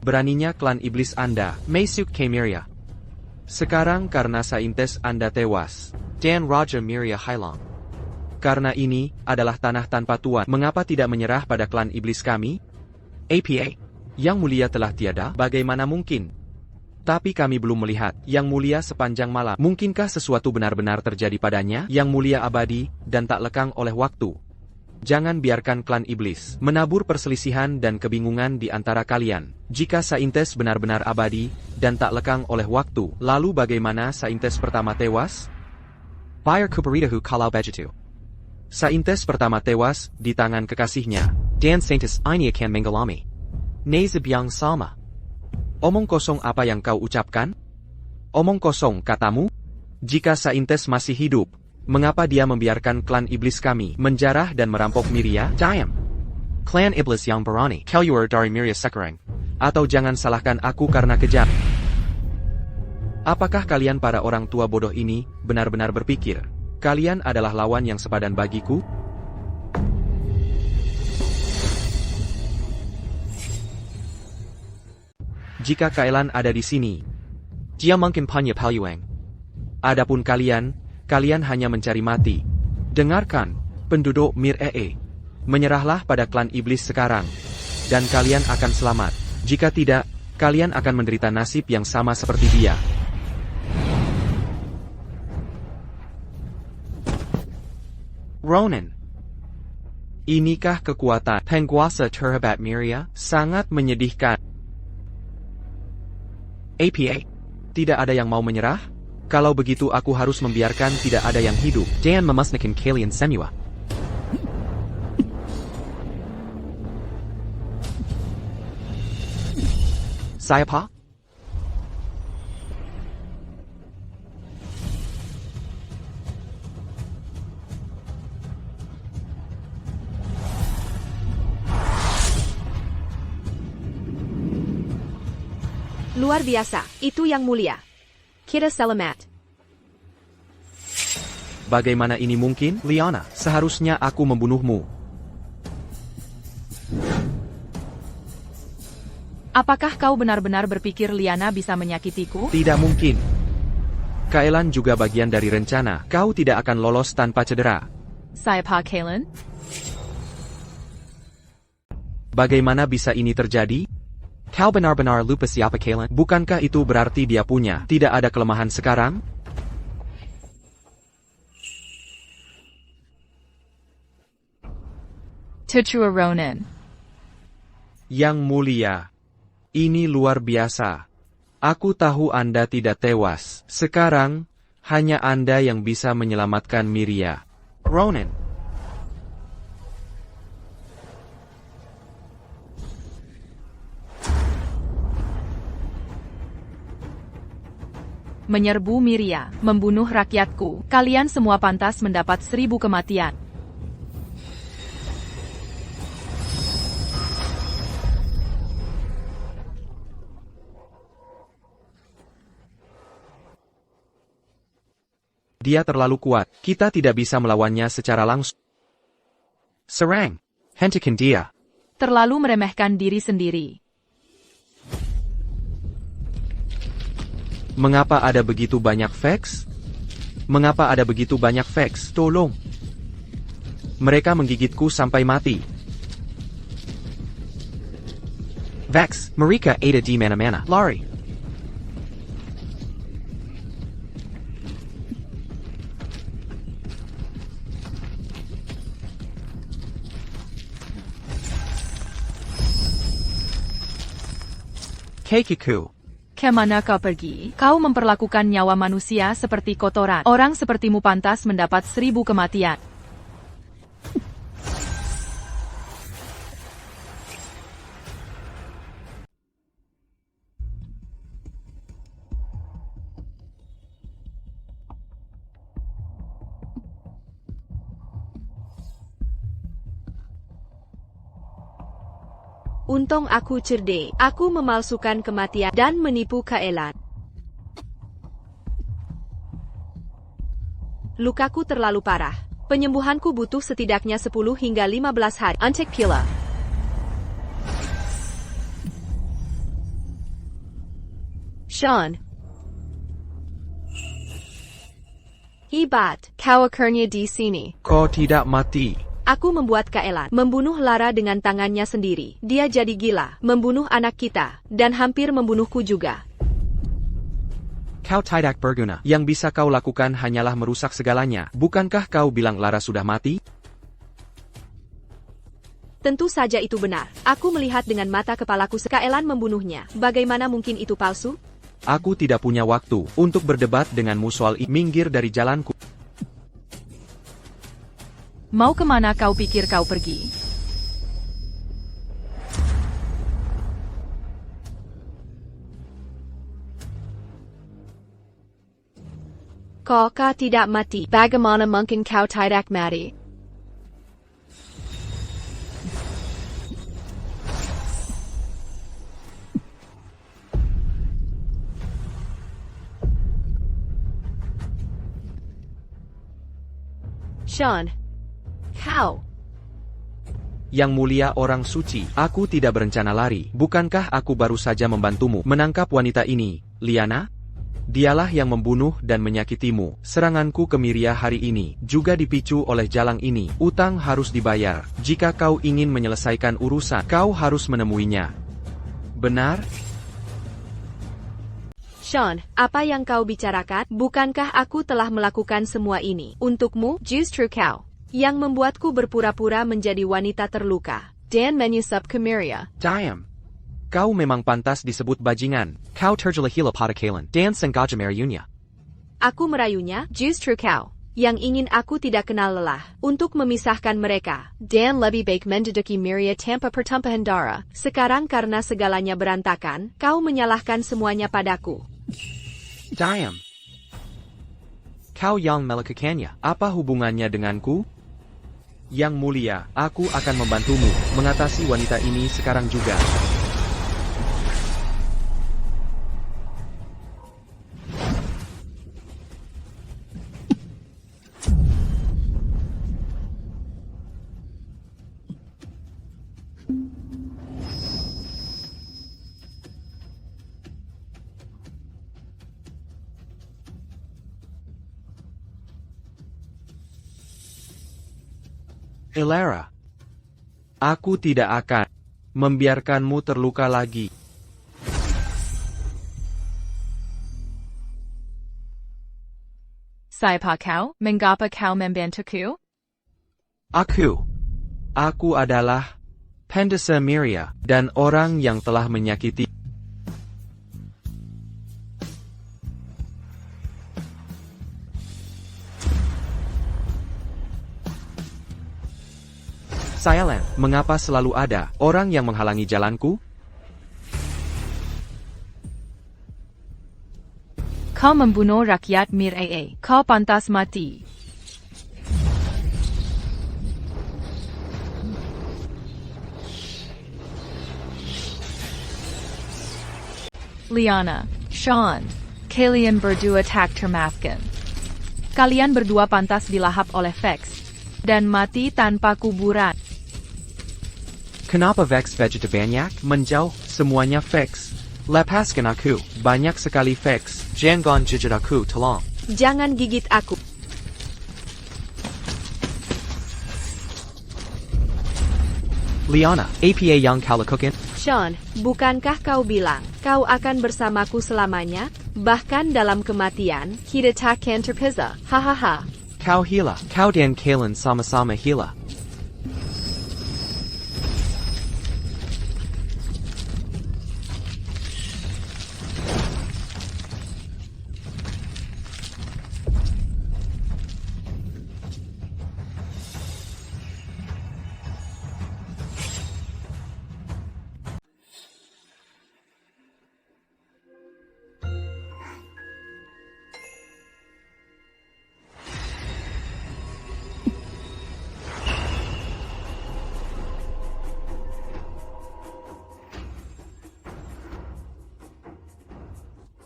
Beraninya klan iblis Anda, Masuk ke Miria. sekarang karena saintes Anda tewas. Dan Raja Miria hilang. Karena ini adalah tanah tanpa tuan. Mengapa tidak menyerah pada klan iblis kami? APA. Yang mulia telah tiada, bagaimana mungkin? Tapi kami belum melihat Yang Mulia sepanjang malam. Mungkinkah sesuatu benar-benar terjadi padanya? Yang Mulia abadi, dan tak lekang oleh waktu. Jangan biarkan klan iblis menabur perselisihan dan kebingungan di antara kalian. Jika saintes benar-benar abadi, dan tak lekang oleh waktu, lalu bagaimana saintes pertama tewas? Bayar Kubaritahu kalau begitu. Saintes pertama tewas di tangan kekasihnya. Dan Saintis ini akan mengalami nasib yang sama. Omong kosong apa yang kau ucapkan? Omong kosong katamu? Jika saintes masih hidup, mengapa dia membiarkan klan iblis kami menjarah dan merampok Miria? Diam. Klan Iblis yang berani keluar dari Miria sekarang. Atau jangan salahkan aku karena kejam. Apakah kalian para orang tua bodoh ini benar-benar berpikir kalian adalah lawan yang sepadan bagiku? Jika Kailan ada di sini, Dia mungkin punya peluang. adapun kalian hanya mencari mati. Dengarkan, penduduk Mir-ee. Menyerahlah pada klan iblis sekarang, dan kalian akan selamat. Jika tidak, kalian akan menderita nasib yang sama seperti dia. Ronan. Inikah kekuatan penguasa terhebat Miria? Sangat menyedihkan. APA. Tidak ada yang mau menyerah? Kalau begitu aku harus membiarkan tidak ada yang hidup. Dan memusnahkan kalian semua. Siapa? Luar biasa, itu Yang Mulia. Kita selamat. Bagaimana ini mungkin, Liana? Seharusnya aku membunuhmu. Apakah kau benar-benar berpikir Liana bisa menyakitiku? Tidak mungkin. Kailan juga bagian dari rencana. Kau tidak akan lolos tanpa cedera. Siapa Kailan? Bagaimana bisa ini terjadi? Kau benar-benar lupa siapa Kailan? Bukankah itu berarti dia punya tidak ada kelemahan sekarang? Tutua Ronan. Yang Mulia. Ini luar biasa. Aku tahu Anda tidak tewas. Sekarang, hanya Anda yang bisa menyelamatkan Miria. Ronan. Menyerbu Miria, membunuh rakyatku. Kalian semua pantas mendapat 1000 kematian. Dia terlalu kuat. Kita tidak bisa melawannya secara langsung. Serang. Hentikan dia. Terlalu meremehkan diri sendiri. Mengapa ada begitu banyak fax? Mengapa ada begitu banyak fax? Tolong. Mereka menggigitku sampai mati. Vex, mereka ada di mana-mana. Lari. Kekiku. Kemana kau pergi? Kau memperlakukan nyawa manusia seperti kotoran. Orang sepertimu pantas mendapat 1000 kematian. Untung aku cerdik. Aku memalsukan kematian dan menipu Kaelan. Lukaku terlalu parah. Penyembuhanku butuh setidaknya 10 hingga 15 hari. Untik pula. Sean. Hebat. Kau akhirnya di sini. Kau tidak mati. Aku membuat Kaelan membunuh Lara dengan tangannya sendiri. Dia jadi gila, membunuh anak kita, dan hampir membunuhku juga. Kau tidak berguna. Yang bisa kau lakukan hanyalah merusak segalanya. Bukankah kau bilang Lara sudah mati? Tentu saja itu benar. Aku melihat dengan mata kepalaku Kaelan membunuhnya. Bagaimana mungkin itu palsu? Aku tidak punya waktu untuk berdebat denganmu soal ini. Minggir dari jalanku. Mau kemana kau pikir kau pergi? Kau tidak mati. Bagaimana mungkin kau tidak mati? Sean. Kau. Yang mulia orang suci, aku tidak berencana lari. Bukankah aku baru saja membantumu menangkap wanita ini, Liana? Dialah yang membunuh dan menyakitimu. Seranganku ke Miria hari ini juga dipicu oleh jalang ini. Utang harus dibayar. Jika kau ingin menyelesaikan urusan, kau harus menemuinya. Benar? Sean, apa yang kau bicarakan? Bukankah aku telah melakukan semua ini untukmu? Justru kau yang membuatku berpura-pura menjadi wanita terluka. dan menyusup ke Miria. Diam. Kau memang pantas disebut bajingan. Kau terjelahila pada Kaelan. Dan sengaja merayunya. Aku merayunya, Justru kau yang ingin aku tidak kenal lelah, untuk memisahkan mereka. dan lebih baik menduduki Miria tanpa pertumpahan darah. Sekarang karena segalanya berantakan, kau menyalahkan semuanya padaku. Diam. Kau yang melakukannya. Apa hubungannya denganku? Yang mulia, aku akan membantumu mengatasi wanita ini sekarang juga. Elara, aku tidak akan membiarkanmu terluka lagi. Siapa kau? Mengapa kau membantuku? Aku adalah Pendesa Miria dan orang yang telah menyakiti. Sayalan, mengapa selalu ada orang yang menghalangi jalanku? Kau membunuh rakyat Miria. Kau pantas mati. Liana, Sean, kalian berdua tak termaafkan. Kalian berdua pantas dilahap oleh Vex dan mati tanpa kuburan. Kenapa Vex vegeta banyak? Menjauh, semuanya Vex. Lepaskan aku, banyak sekali Vex. Jangan jijit aku, tolong. Jangan gigit aku. Liana, apa yang kau lakukan? Sean, bukankah kau bilang kau akan bersamaku selamanya? Bahkan dalam kematian, kita takkan terpisah. Hahaha. Kau hila, kau dan Kaelan sama-sama hila.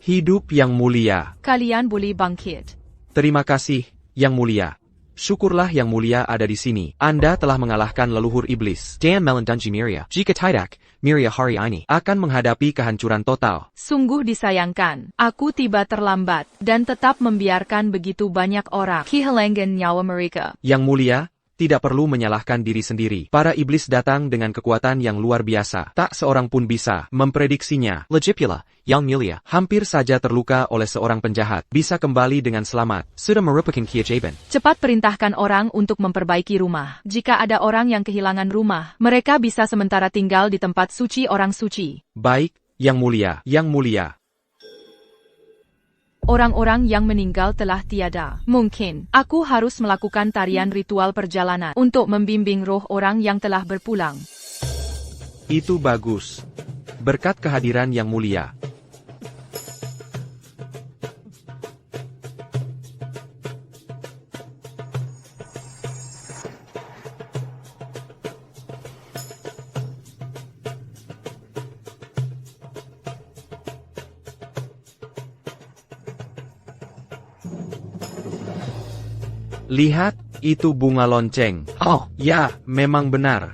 Hidup yang mulia. Kalian boleh bangkit. Terima kasih, Yang Mulia. Syukurlah Yang Mulia ada di sini. Anda telah mengalahkan leluhur iblis. Dan melindungi Miria. Jika tidak, Miria hari ini Akan menghadapi kehancuran total. Sungguh disayangkan, aku tiba terlambat, dan tetap membiarkan begitu banyak orang kehilangan nyawa mereka. Yang Mulia, tidak perlu menyalahkan diri sendiri. Para iblis datang dengan kekuatan yang luar biasa. Tak seorang pun bisa memprediksinya. Legipula, Yang Mulia, Hampir saja terluka oleh seorang penjahat. Bisa kembali dengan selamat. sudah merupakan keajaiban. Cepat perintahkan orang untuk memperbaiki rumah. Jika ada orang yang kehilangan rumah, mereka bisa sementara tinggal di tempat suci orang suci. Baik, Yang Mulia. Yang Mulia. Orang-orang yang meninggal telah tiada. Mungkin, aku harus melakukan tarian ritual perjalanan untuk membimbing roh orang yang telah berpulang. Itu bagus. Berkat kehadiran Yang Mulia. Lihat, itu bunga lonceng. Oh, Ya, memang benar.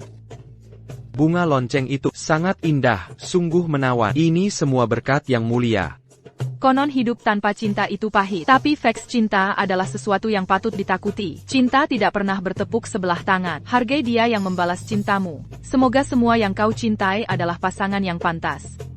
Bunga lonceng itu sangat indah, sungguh menawan. Ini semua berkat Yang Mulia. Konon hidup tanpa cinta itu pahit. Tapi Vex cinta adalah sesuatu yang patut ditakuti. Cinta tidak pernah bertepuk sebelah tangan. Hargai dia yang membalas cintamu. Semoga semua yang kau cintai adalah pasangan yang pantas.